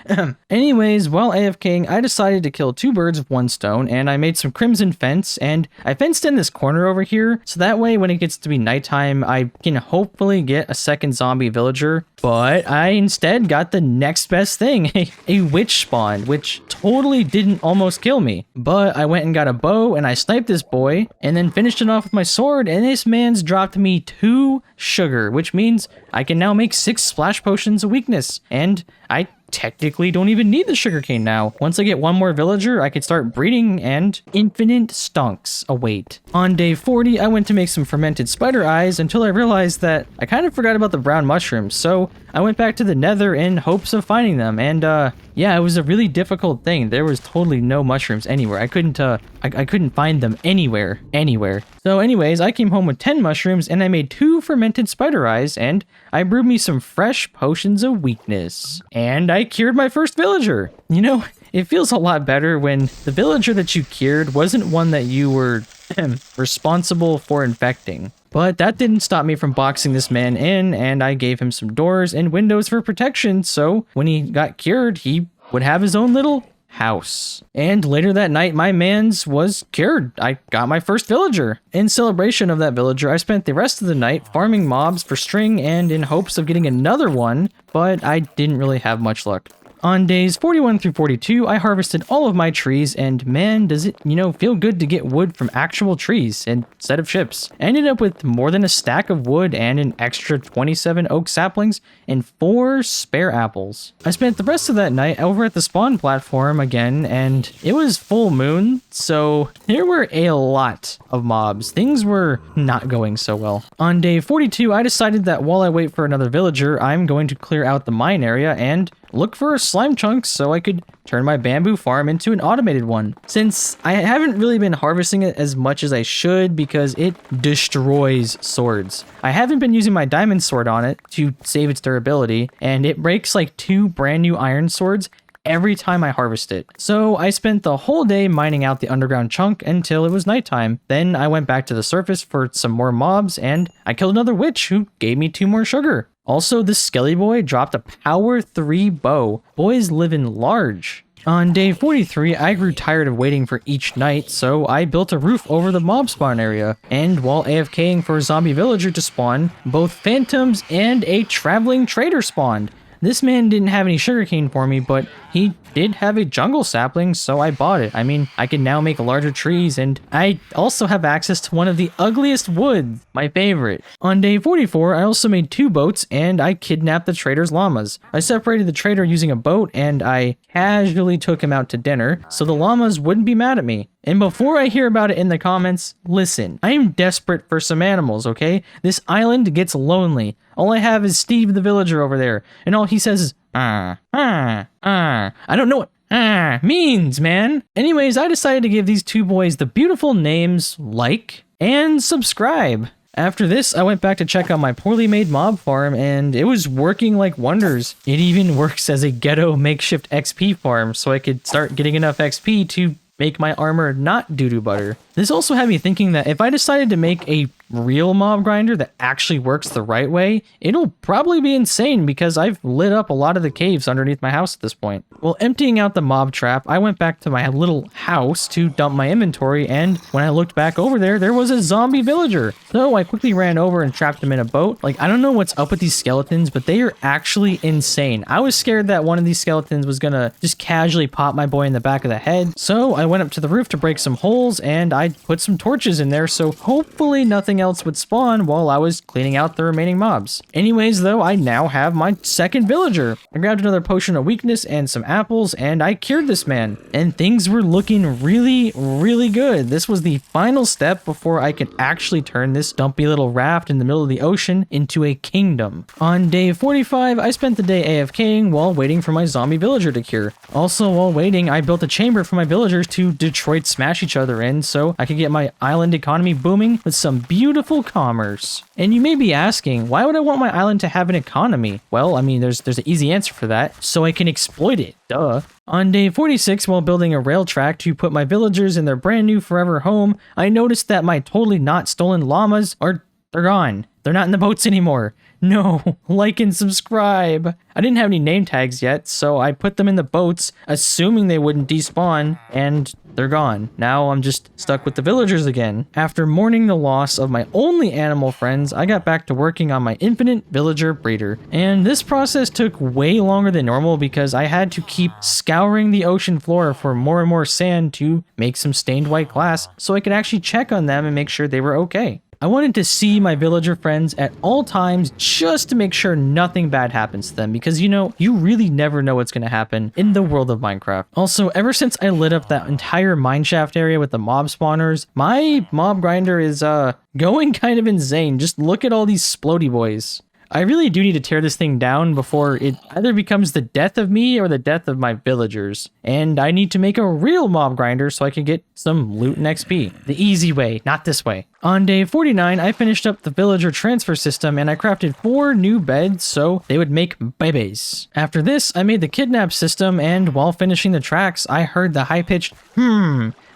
Anyways, while AFKing, I decided to kill 2 birds with 1 stone, and I made some crimson fence, and I fenced in this corner over here, so that way when it gets to be nighttime, I can hopefully get a second zombie villager. But I instead got the next best thing, a witch spawned, which totally didn't almost kill me. But I went and got a bow, and I sniped this boy, and then finished it off with my sword, and this man's dropped me 2 sugar, which means I can now make 6 splash potions of weakness, and I technically don't even need the sugarcane now. Once I get 1 more villager, I could start breeding, and infinite stonks await. On day 40, I went to make some fermented spider eyes until I realized that I kind of forgot about the brown mushrooms, so I went back to the nether in hopes of finding them, and yeah, it was a really difficult thing. There was totally no mushrooms anywhere. I couldn't find them anywhere. So anyways, I came home with 10 mushrooms, and I made 2 fermented spider eyes, and I brewed me some fresh potions of weakness. And I cured my first villager. You know, it feels a lot better when the villager that you cured wasn't one that you were responsible for infecting. But that didn't stop me from boxing this man in, and I gave him some doors and windows for protection, so when he got cured, he would have his own little house. And later that night, my man's was cured. I got my first villager. In celebration of that villager, I spent the rest of the night farming mobs for string and in hopes of getting another one, but I didn't really have much luck. On days 41 through 42, I harvested all of my trees, and man, does it, feel good to get wood from actual trees instead of ships. I ended up with more than a stack of wood and an extra 27 oak saplings and 4 spare apples. I spent the rest of that night over at the spawn platform again, and it was full moon, so there were a lot of mobs. Things were not going so well. On day 42, I decided that while I wait for another villager, I'm going to clear out the mine area and look for slime chunks so I could turn my bamboo farm into an automated one. Since I haven't really been harvesting it as much as I should because it destroys swords. I haven't been using my diamond sword on it to save its durability, and it breaks like 2 brand new iron swords every time I harvest it. So I spent the whole day mining out the underground chunk until it was nighttime. Then I went back to the surface for some more mobs, and I killed another witch who gave me 2 more sugar. Also, this skelly boy dropped a power 3 bow. Boys living large. On day 43, I grew tired of waiting for each night, so I built a roof over the mob spawn area. And while AFKing for a zombie villager to spawn, both phantoms and a traveling trader spawned. This man didn't have any sugarcane for me, but he did have a jungle sapling, so I bought it. I mean, I can now make larger trees, and I also have access to one of the ugliest woods, my favorite. On day 44, I also made 2 boats, and I kidnapped the trader's llamas. I separated the trader using a boat, and I casually took him out to dinner, so the llamas wouldn't be mad at me. And before I hear about it in the comments, listen, I am desperate for some animals, okay? This island gets lonely. All I have is Steve the villager over there, and all he says is, I don't know what means, man. Anyways, I decided to give these 2 boys the beautiful names like and subscribe. After this, I went back to check out my poorly made mob farm, and it was working like wonders. It even works as a ghetto makeshift XP farm, so I could start getting enough XP to make my armor not doo-doo butter. This also had me thinking that if I decided to make a real mob grinder that actually works the right way, it'll probably be insane because I've lit up a lot of the caves underneath my house at this point. Well, emptying out the mob trap, I went back to my little house to dump my inventory, and when I looked back over there was a zombie villager. So I quickly ran over and trapped him in a boat. Like, I don't know what's up with these skeletons, but they are actually insane. I was scared that one of these skeletons was gonna just casually pop my boy in the back of the head. So I went up to the roof to break some holes, and I put some torches in there, so hopefully nothing else would spawn while I was cleaning out the remaining mobs. Anyways, though, I now have my second villager. I grabbed another potion of weakness and some apples, and I cured this man. And things were looking really, really good. This was the final step before I could actually turn this dumpy little raft in the middle of the ocean into a kingdom. On day 45, I spent the day AFKing while waiting for my zombie villager to cure. Also, while waiting, I built a chamber for my villagers to Detroit smash each other in, so I could get my island economy booming with some beautiful commerce. And you may be asking, why would I want my island to have an economy? Well, I mean, there's an easy answer for that, so I can exploit it. Duh. On day 46, while building a rail track to put my villagers in their brand new forever home, I noticed that my totally not stolen llamas they're gone. They're not in the boats anymore. No, like and subscribe. I didn't have any name tags yet, so I put them in the boats, assuming they wouldn't despawn, and they're gone. Now I'm just stuck with the villagers again. After mourning the loss of my only animal friends, I got back to working on my infinite villager breeder. And this process took way longer than normal because I had to keep scouring the ocean floor for more and more sand to make some stained white glass so I could actually check on them and make sure they were okay. I wanted to see my villager friends at all times just to make sure nothing bad happens to them because, you know, you really never know what's going to happen in the world of Minecraft. Also, ever since I lit up that entire mineshaft area with the mob spawners, my mob grinder is going kind of insane. Just look at all these splody boys. I really do need to tear this thing down before it either becomes the death of me or the death of my villagers. And I need to make a real mob grinder so I can get some loot and XP. The easy way, not this way. On day 49, I finished up the villager transfer system and I crafted 4 new beds so they would make babies. After this, I made the kidnap system, and while finishing the tracks, I heard the high-pitched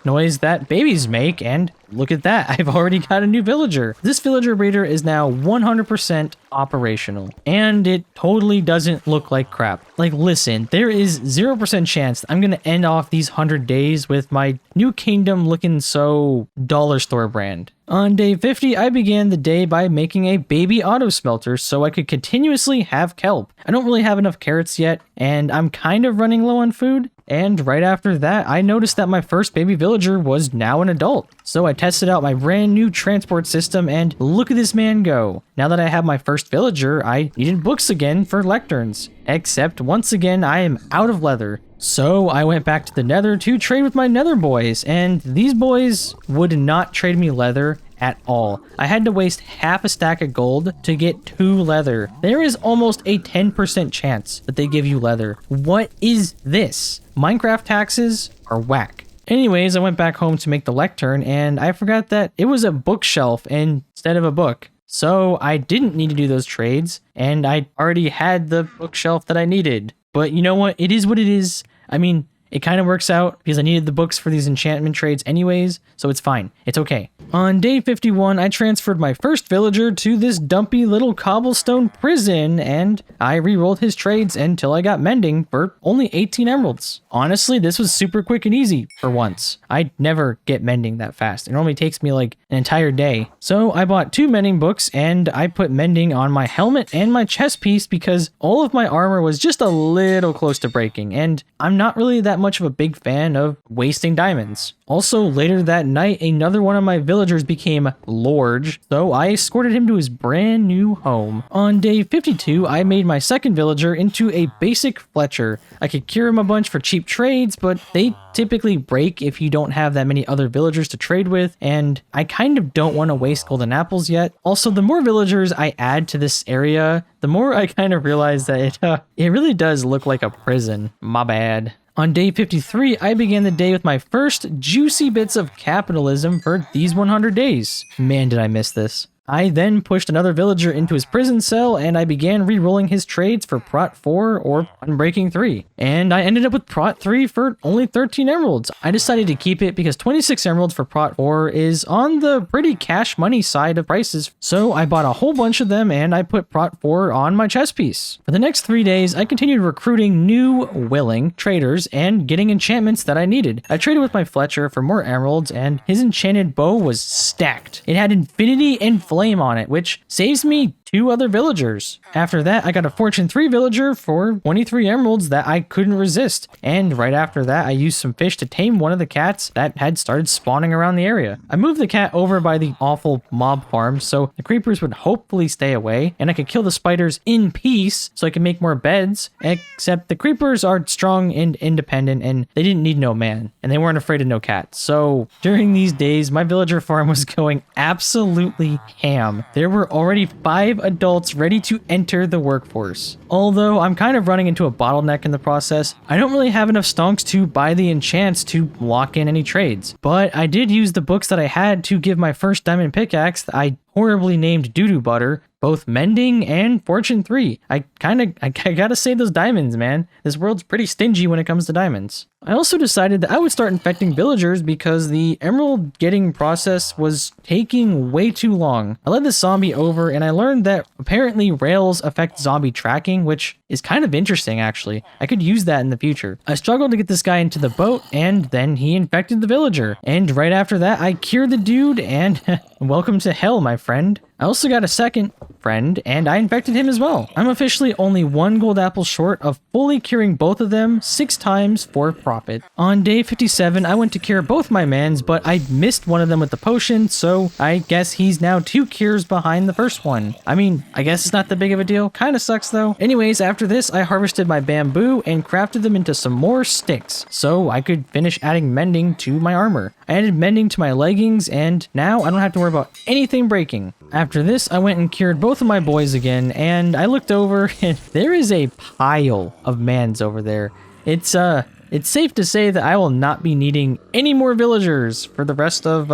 noise that babies make, and look at that, I've already got a new villager. This villager breeder is now 100% operational, and it totally doesn't look like crap. Like, listen, there is 0% chance I'm gonna end off these 100 days with my new kingdom looking so dollar store brand. On day 50, I began the day by making a baby auto smelter so I could continuously have kelp. I don't really have enough carrots yet, and I'm kind of running low on food. And right after that, I noticed that my first baby villager was now an adult. So I tested out my brand new transport system, and look at this man go. Now that I have my first villager, I needed books again for lecterns. Except once again, I am out of leather. So I went back to the nether to trade with my nether boys, and these boys would not trade me leather at all. I had to waste half a stack of gold to get 2 leather. There is almost a 10% chance that they give you leather. What is this? Minecraft taxes are whack. Anyways, I went back home to make the lectern, and I forgot that it was a bookshelf instead of a book. So I didn't need to do those trades, and I already had the bookshelf that I needed. But you know what? It is what it is. I mean, it kind of works out because I needed the books for these enchantment trades anyways, so it's fine. It's okay. On day 51, I transferred my first villager to this dumpy little cobblestone prison, and I re-rolled his trades until I got mending for only 18 emeralds. Honestly, this was super quick and easy for once. I never get mending that fast. It normally takes me like an entire day. So I bought 2 mending books, and I put mending on my helmet and my chest piece because all of my armor was just a little close to breaking, and I'm not really that much of a big fan of wasting diamonds. Also, later that night, another one of my villagers became Lorge, so I escorted him to his brand new home. On day 52, I made my second villager into a basic Fletcher. I could cure him a bunch for cheap trades, but they typically break if you don't have that many other villagers to trade with, and I kind of don't want to waste golden apples yet. Also, the more villagers I add to this area, the more I kind of realize that it really does look like a prison. My bad. On day 53, I began the day with my first juicy bits of capitalism for these 100 days. Man, did I miss this. I then pushed another villager into his prison cell, and I began re-rolling his trades for Prot 4 or Unbreaking 3. And I ended up with Prot 3 for only 13 emeralds. I decided to keep it because 26 emeralds for Prot 4 is on the pretty cash money side of prices, so I bought a whole bunch of them and I put Prot 4 on my chess piece. For the next 3 days, I continued recruiting new willing traders and getting enchantments that I needed. I traded with my Fletcher for more emeralds, and his enchanted bow was stacked. It had infinity and flame on it, which saves me 2 other villagers. After that, I got a Fortune 3 villager for 23 emeralds that I couldn't resist. And right after that, I used some fish to tame one of the cats that had started spawning around the area. I moved the cat over by the awful mob farm so the creepers would hopefully stay away, and I could kill the spiders in peace so I could make more beds. Except the creepers are strong and independent, and they didn't need no man, and they weren't afraid of no cat. So during these days, my villager farm was going absolutely ham. There were already 5 adults ready to enter the workforce. Although I'm kind of running into a bottleneck in the process, I don't really have enough stonks to buy the enchants to lock in any trades. But I did use the books that I had to give my first diamond pickaxe that I horribly named Doo-Doo Butter, both Mending and Fortune 3. I gotta save those diamonds, man. This world's pretty stingy when it comes to diamonds. I also decided that I would start infecting villagers because the emerald getting process was taking way too long. I led the zombie over and I learned that apparently rails affect zombie tracking, which is kind of interesting actually. I could use that in the future. I struggled to get this guy into the boat, and then he infected the villager. And right after that, I cured the dude, and welcome to hell, my friend. I also got a second friend, and I infected him as well. I'm officially only 1 gold apple short of fully curing both of them 6 times for profit. On day 57, I went to cure both my mans, but I missed one of them with the potion, so I guess he's now 2 cures behind the first one. I mean, I guess it's not that big of a deal. Kinda sucks though. Anyways, after this, I harvested my bamboo and crafted them into some more sticks, so I could finish adding mending to my armor. I added mending to my leggings, and now I don't have to worry about anything breaking. After this, I went and cured both of my boys again, and I looked over and there is a pile of mans over there. It's safe to say that I will not be needing any more villagers for the rest of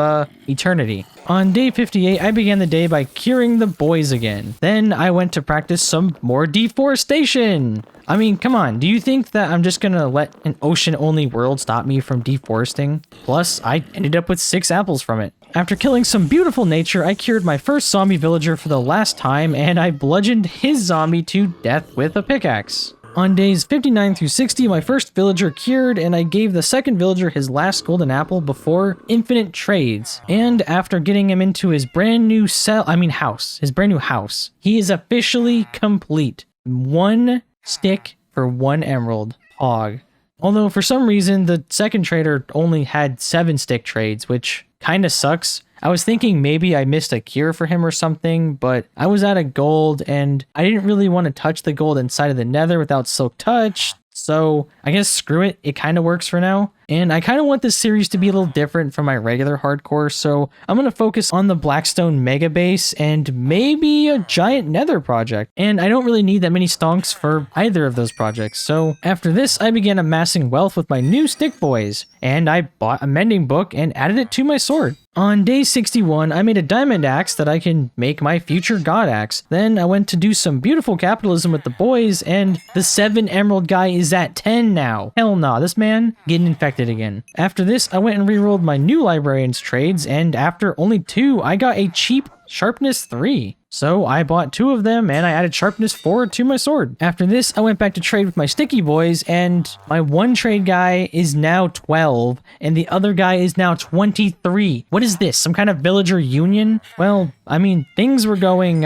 eternity. On day 58, I began the day by curing the boys again. Then I went to practice some more deforestation. I mean, come on, do you think that I'm just gonna let an ocean-only world stop me from deforesting? Plus, I ended up with 6 apples from it. After killing some beautiful nature, I cured my first zombie villager for the last time, and I bludgeoned his zombie to death with a pickaxe. On days 59 through 60, my first villager cured, and I gave the second villager his last golden apple before infinite trades. And after getting him into his brand new house, he is officially complete. 1 stick for 1 emerald. Hog. Although for some reason, the second trader only had 7 stick trades, which kinda sucks. I was thinking maybe I missed a cure for him or something, but I was out of gold and I didn't really want to touch the gold inside of the nether without silk touch. So I guess screw it, it kind of works for now. And I kind of want this series to be a little different from my regular hardcore, so I'm going to focus on the Blackstone Mega Base and maybe a giant nether project. And I don't really need that many stonks for either of those projects, so after this I began amassing wealth with my new stick boys, and I bought a mending book and added it to my sword. On day 61, I made a diamond axe that I can make my future god axe. Then I went to do some beautiful capitalism with the boys, and the 7 emerald guy is at 10 now. Hell nah, this man getting infected again. After this, I went and rerolled my new librarian's trades, and after only 2, I got a cheap sharpness 3. So I bought 2 of them and I added sharpness 4 to my sword. After this, I went back to trade with my sticky boys, and my 1 trade guy is now 12 and the other guy is now 23. What is this? Some kind of villager union? Well, I mean, things were going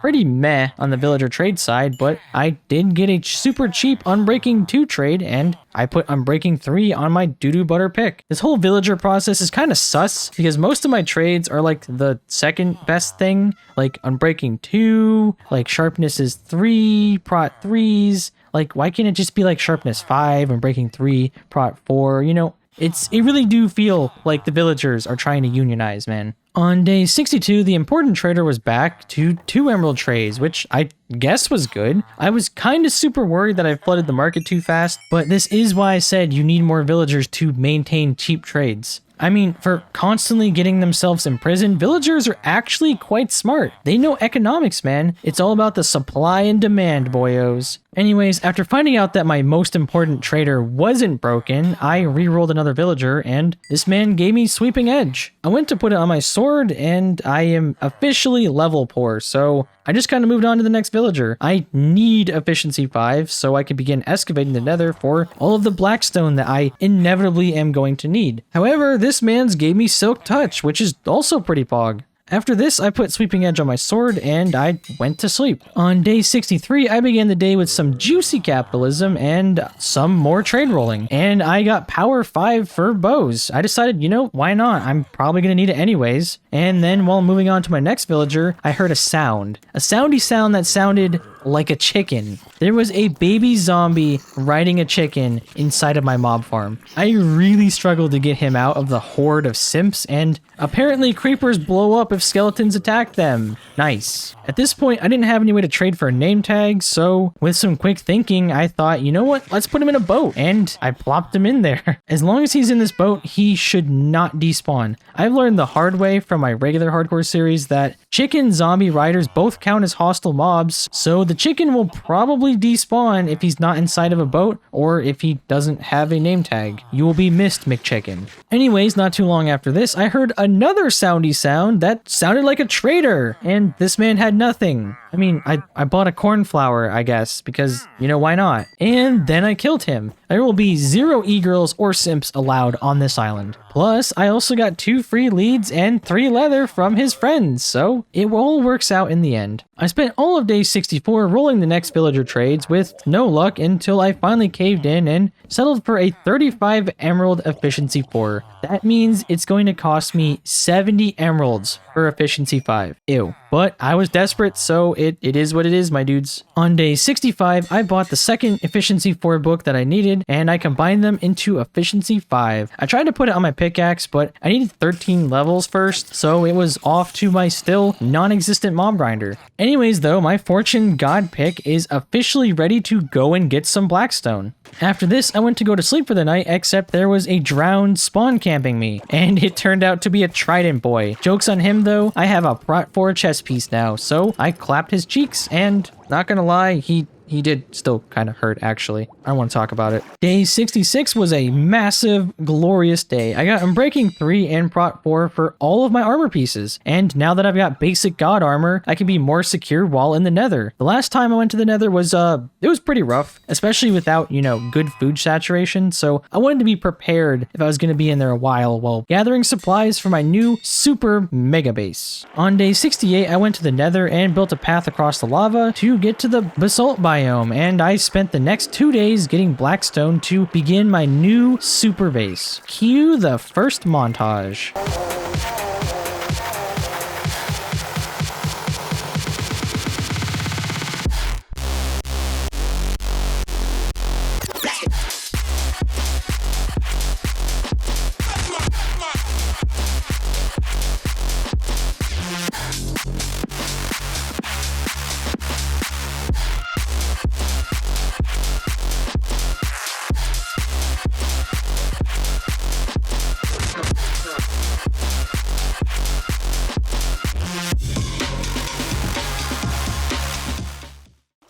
pretty meh on the villager trade side, but I did get a super cheap Unbreaking 2 trade, and I put Unbreaking 3 on my Doo-Doo Butter pick. This whole villager process is kind of sus because most of my trades are like the second best thing, like Unbreaking 2, like sharpness is 3, prot 3s. Like, why can't it just be like sharpness 5, Unbreaking 3, prot 4, you know? It really do feel like the villagers are trying to unionize, man. On day 62, the important trader was back to 2 emerald trays, which I guess was good. I was kind of super worried that I flooded the market too fast, but this is why I said you need more villagers to maintain cheap trades. I mean, for constantly getting themselves imprisoned, villagers are actually quite smart. They know economics, man. It's all about the supply and demand, boyos. Anyways, after finding out that my most important trader wasn't broken, I re-rolled another villager, and this man gave me Sweeping Edge. I went to put it on my sword, and I am officially level poor, so I just kind of moved on to the next villager. I need efficiency 5 so I can begin excavating the nether for all of the blackstone that I inevitably am going to need. However, this man's gave me Silk Touch, which is also pretty pog. After this, I put Sweeping Edge on my sword and I went to sleep. On day 63, I began the day with some juicy capitalism and some more trade rolling. And I got power 5 for bows. I decided, you know, why not? I'm probably going to need it anyways. And then while moving on to my next villager, I heard a sound. A soundy sound that sounded like a chicken. There was a baby zombie riding a chicken inside of my mob farm. I really struggled to get him out of the horde of simps, and apparently creepers blow up if skeletons attack them. Nice. At this point, I didn't have any way to trade for a name tag, so with some quick thinking, I thought, you know what, let's put him in a boat, and I plopped him in there. As long as he's in this boat, he should not despawn. I've learned the hard way from my regular hardcore series that chicken zombie riders both count as hostile mobs, so the chicken will probably despawn if he's not inside of a boat or if he doesn't have a name tag. You will be missed, McChicken. Anyways, not too long after this, I heard another soundy sound that sounded like a trader, and this man had nothing. I mean, I bought a cornflower, I guess, because, you know, why not? And then I killed him. There will be 0 e-girls or simps allowed on this island. Plus, I also got 2 free leads and 3 leather from his friends, so it all works out in the end. I spent all of day 64 rolling the next villager trades with no luck until I finally caved in and settled for a 35 emerald efficiency 4. That means it's going to cost me 70 emeralds for efficiency 5. Ew. But I was desperate, so it is what it is, my dudes. On day 65, I bought the second efficiency 4 book that I needed, and I combined them into efficiency 5. I tried to put it on my pickaxe, but I needed 13 levels first, so it was off to my still non-existent mob grinder. Anyways though, my fortune god pick is officially ready to go and get some blackstone. After this, I went to go to sleep for the night, except there was a drowned spawn camping me, and it turned out to be a trident boy. Joke's on him though, I have a Prot 4 chest piece now, so I clapped his cheeks, and not gonna lie, he did still kind of hurt, actually. I don't want to talk about it. Day 66 was a massive, glorious day. I got Unbreaking 3 and Prot 4 for all of my armor pieces. And now that I've got basic god armor, I can be more secure while in the nether. The last time I went to the nether was, it was pretty rough, especially without, you know, good food saturation. So I wanted to be prepared if I was going to be in there a while gathering supplies for my new super mega base. On day 68, I went to the nether and built a path across the lava to get to the basalt biome. And I spent the next 2 days getting blackstone to begin my new super base. Cue the first montage.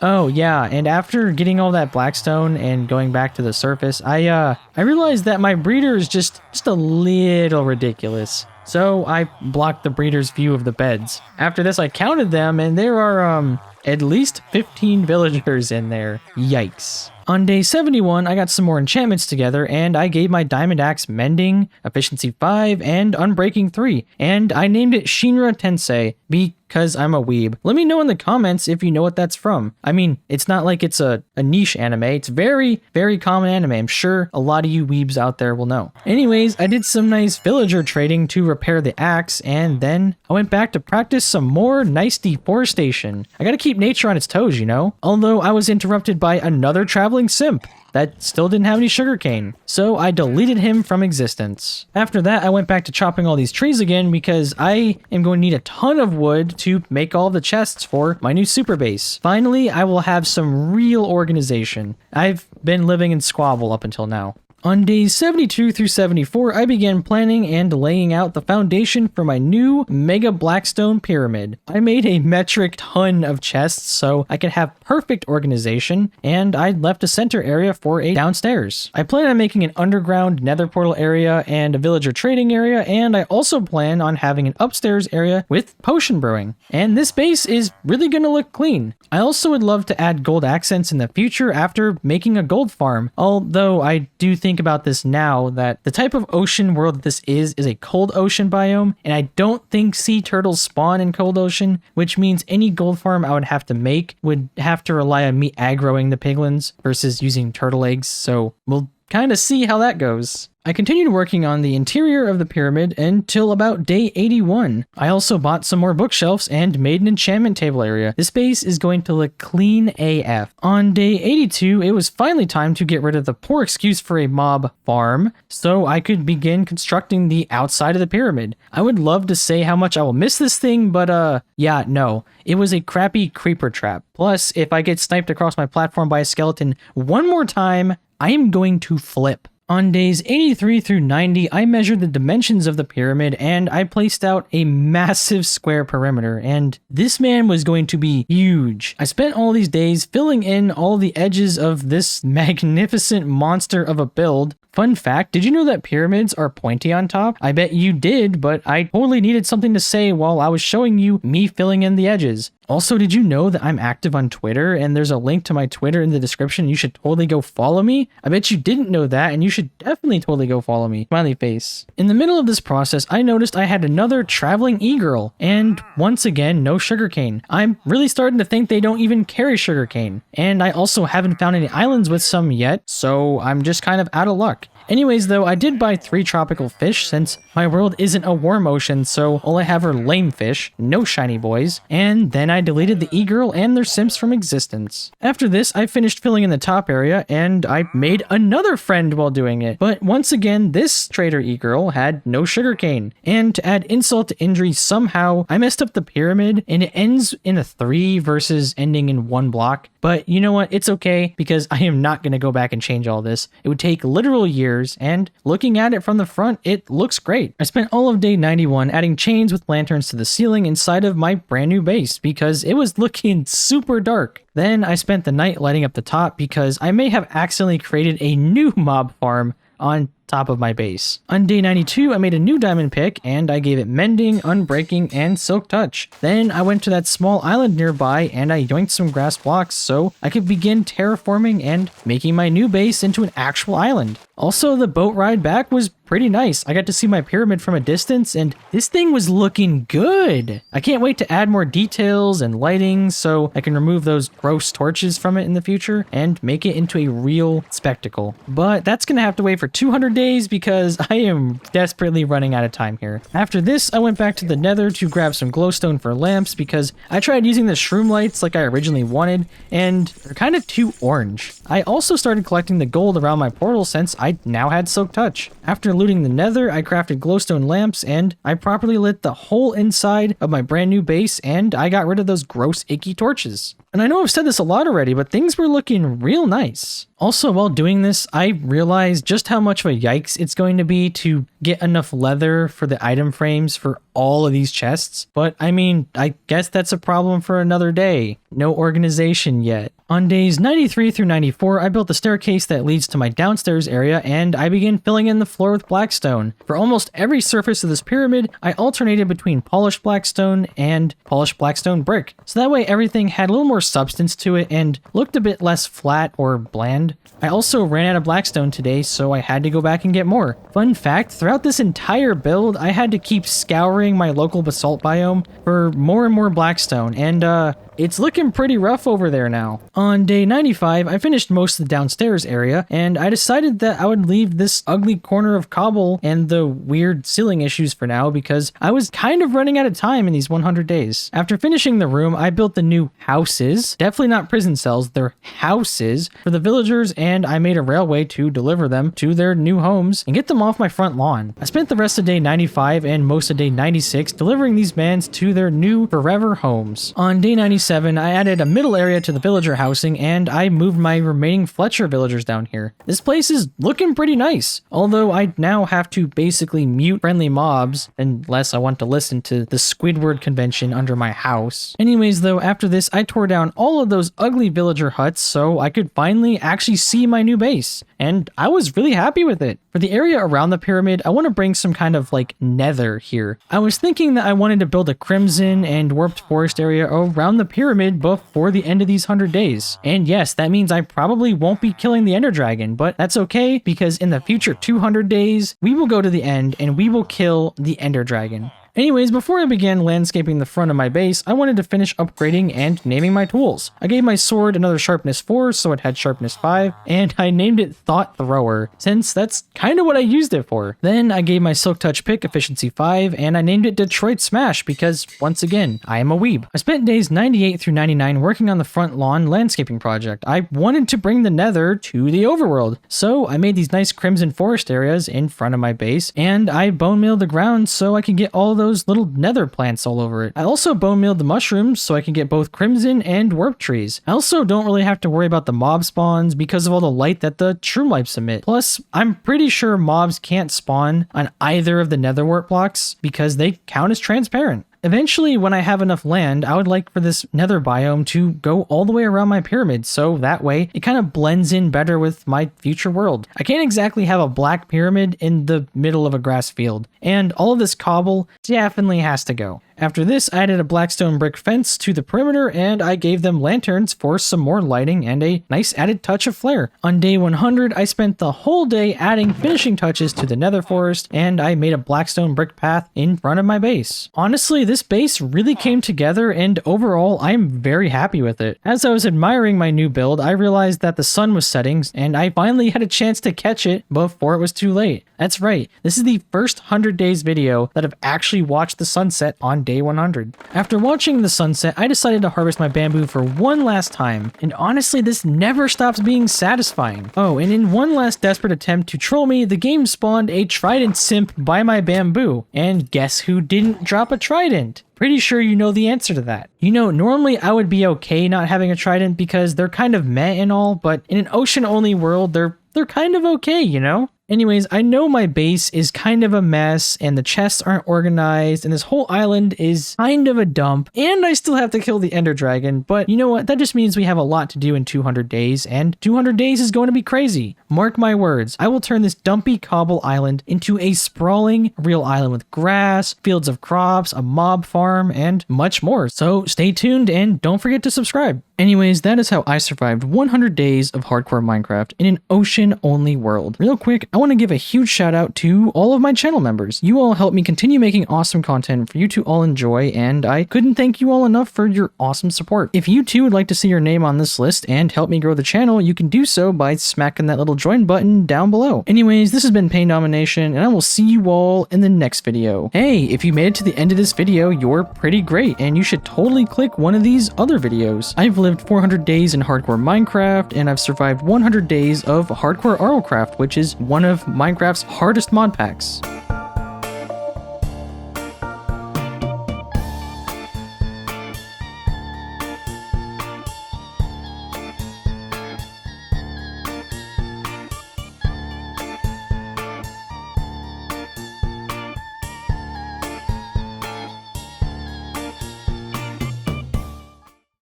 Oh yeah, and after getting all that blackstone and going back to the surface, I realized that my breeder is just a little ridiculous. So I blocked the breeder's view of the beds. After this, I counted them, and there are at least 15 villagers in there. Yikes. On day 71, I got some more enchantments together, and I gave my diamond axe Mending, Efficiency 5, and Unbreaking 3, and I named it Shinra Tensei because I'm a weeb. Let me know in the comments if you know what that's from. I mean, it's not like it's a niche anime. It's very, very common anime. I'm sure a lot of you weebs out there will know. Anyways, I did some nice villager trading to repair the axe, and then I went back to practice some more nice deforestation. I gotta keep nature on its toes, you know? Although I was interrupted by another traveling simp that still didn't have any sugarcane, so I deleted him from existence. After that, I went back to chopping all these trees again because I am going to need a ton of wood to make all the chests for my new super base. Finally, I will have some real organization. I've been living in squabble up until now. On days 72 through 74, I began planning and laying out the foundation for my new Mega Blackstone Pyramid. I made a metric ton of chests so I could have perfect organization, and I left a center area for a downstairs. I plan on making an underground nether portal area and a villager trading area, and I also plan on having an upstairs area with potion brewing. And this base is really gonna look clean. I also would love to add gold accents in the future after making a gold farm, although I do think about this now that the type of ocean world that this is a cold ocean biome, and I don't think sea turtles spawn in cold ocean, which means any gold farm I would have to make would have to rely on me aggroing the piglins versus using turtle eggs, so we'll kind of see how that goes. I continued working on the interior of the pyramid until about day 81. I also bought some more bookshelves and made an enchantment table area. This base is going to look clean AF. On day 82, it was finally time to get rid of the poor excuse for a mob farm, so I could begin constructing the outside of the pyramid. I would love to say how much I will miss this thing, but yeah, no. It was a crappy creeper trap. Plus, if I get sniped across my platform by a skeleton one more time, I am going to flip. On days 83 through 90, I measured the dimensions of the pyramid and I placed out a massive square perimeter, and this man was going to be huge. I spent all these days filling in all the edges of this magnificent monster of a build. Fun fact, did you know that pyramids are pointy on top? I bet you did, but I totally needed something to say while I was showing you me filling in the edges. Also, did you know that I'm active on Twitter and there's a link to my Twitter in the description? You should totally go follow me. I bet you didn't know that, and you should definitely totally go follow me. Smiley face. In the middle of this process, I noticed I had another traveling e-girl, and once again, no sugarcane. I'm really starting to think they don't even carry sugarcane. And I also haven't found any islands with some yet, so I'm just kind of out of luck. Anyways though, I did buy 3 tropical fish since my world isn't a warm ocean, so all I have are lame fish, no shiny boys, and then I deleted the e-girl and their simps from existence. After this, I finished filling in the top area, and I made another friend while doing it. But once again, this trader e-girl had no sugarcane. And to add insult to injury, somehow I messed up the pyramid and it ends in a 3 versus ending in 1 block. But you know what? It's okay, because I am not going to go back and change all this. It would take literal years, and looking at it from the front, it looks great. I spent all of day 91 adding chains with lanterns to the ceiling inside of my brand new base because it was looking super dark. Then I spent the night lighting up the top because I may have accidentally created a new mob farm on top of my base. On day 92, I made a new diamond pick and I gave it mending, unbreaking, and silk touch. Then I went to that small island nearby and I yoinked some grass blocks so I could begin terraforming and making my new base into an actual island. Also, the boat ride back was pretty nice. I got to see my pyramid from a distance and this thing was looking good. I can't wait to add more details and lighting so I can remove those gross torches from it in the future and make it into a real spectacle. But that's gonna have to wait for 200 days because I am desperately running out of time here. After this, I went back to the nether to grab some glowstone for lamps because I tried using the shroom lights like I originally wanted and they're kind of too orange. I also started collecting the gold around my portal since I now had silk touch. After looting the nether, I crafted glowstone lamps and I properly lit the whole inside of my brand new base and I got rid of those gross icky torches. And I know I've said this a lot already, but things were looking real nice. Also, while doing this, I realized just how much of a yikes it's going to be to get enough leather for the item frames for all of these chests. But I mean, I guess that's a problem for another day. No organization yet. On days 93 through 94, I built the staircase that leads to my downstairs area and I began filling in the floor with blackstone. For almost every surface of this pyramid, I alternated between polished blackstone and polished blackstone brick. So that way everything had a little more substance to it and looked a bit less flat or bland. I also ran out of blackstone today, so I had to go back and get more. Fun fact, throughout this entire build, I had to keep scouring my local basalt biome for more and more blackstone, and it's looking pretty rough over there now. On day 95, I finished most of the downstairs area, and I decided that I would leave this ugly corner of cobble and the weird ceiling issues for now because I was kind of running out of time in these 100 days. After finishing the room, I built the new houses, definitely not prison cells, they're houses, for the villagers, and I made a railway to deliver them to their new homes and get them off my front lawn. I spent the rest of day 95 and most of day 96 delivering these mans to their new forever homes. On day 96, 7, I added a middle area to the villager housing, and I moved my remaining Fletcher villagers down here. This place is looking pretty nice, although I now have to basically mute friendly mobs unless I want to listen to the Squidward convention under my house. Anyways though, after this I tore down all of those ugly villager huts so I could finally actually see my new base, and I was really happy with it. For the area around the pyramid, I want to bring some kind of like nether here. I was thinking that I wanted to build a crimson and warped forest area around the pyramid before the end of these 100 days. And yes, that means I probably won't be killing the ender dragon, but that's okay because in the future 200 days, we will go to the end and we will kill the ender dragon. Anyways, before I began landscaping the front of my base, I wanted to finish upgrading and naming my tools. I gave my sword another sharpness 4 so it had sharpness 5, and I named it Thought Thrower, since that's kind of what I used it for. Then I gave my Silk Touch pick efficiency 5, and I named it Detroit Smash because, once again, I am a weeb. I spent days 98 through 99 working on the front lawn landscaping project. I wanted to bring the nether to the overworld, so I made these nice crimson forest areas in front of my base, and I bone mealed the ground so I could get all those little nether plants all over it. I also bone mealed the mushrooms so I can get both crimson and warp trees. I also don't really have to worry about the mob spawns because of all the light that the shroom lights emit. Plus, I'm pretty sure mobs can't spawn on either of the nether warp blocks because they count as transparent. Eventually, when I have enough land, I would like for this nether biome to go all the way around my pyramid, so that way it kind of blends in better with my future world. I can't exactly have a black pyramid in the middle of a grass field, and all of this cobble definitely has to go. After this, I added a blackstone brick fence to the perimeter, and I gave them lanterns for some more lighting and a nice added touch of flair. On day 100, I spent the whole day adding finishing touches to the nether forest, and I made a blackstone brick path in front of my base. Honestly, this base really came together, and overall, I'm very happy with it. As I was admiring my new build, I realized that the sun was setting, and I finally had a chance to catch it before it was too late. That's right, this is the first 100 days video that I've actually watched the sunset on day 100. After watching the sunset, I decided to harvest my bamboo for one last time, and honestly, this never stops being satisfying. Oh, and in one last desperate attempt to troll me, the game spawned a trident simp by my bamboo. And guess who didn't drop a trident? Pretty sure you know the answer to that. You know, normally I would be okay not having a trident because they're kind of meh and all, but in an ocean-only world, they're kind of okay, you know? Anyways, I know my base is kind of a mess and the chests aren't organized and this whole island is kind of a dump and I still have to kill the ender dragon, but you know what? That just means we have a lot to do in 200 days and 200 days is going to be crazy. Mark my words, I will turn this dumpy cobble island into a sprawling real island with grass, fields of crops, a mob farm, and much more. So stay tuned and don't forget to subscribe. Anyways, that is how I survived 100 days of hardcore Minecraft in an ocean-only world. Real quick, I want to give a huge shout out to all of my channel members. You all help me continue making awesome content for you to all enjoy, and I couldn't thank you all enough for your awesome support. If you too would like to see your name on this list and help me grow the channel, you can do so by smacking that little join button down below. Anyways, this has been PainDomination, and I will see you all in the next video. Hey, if you made it to the end of this video, you're pretty great, and you should totally click one of these other videos. I've lived 400 days in hardcore Minecraft, and I've survived 100 days of hardcore Arlcraft, which is one of Minecraft's hardest mod packs.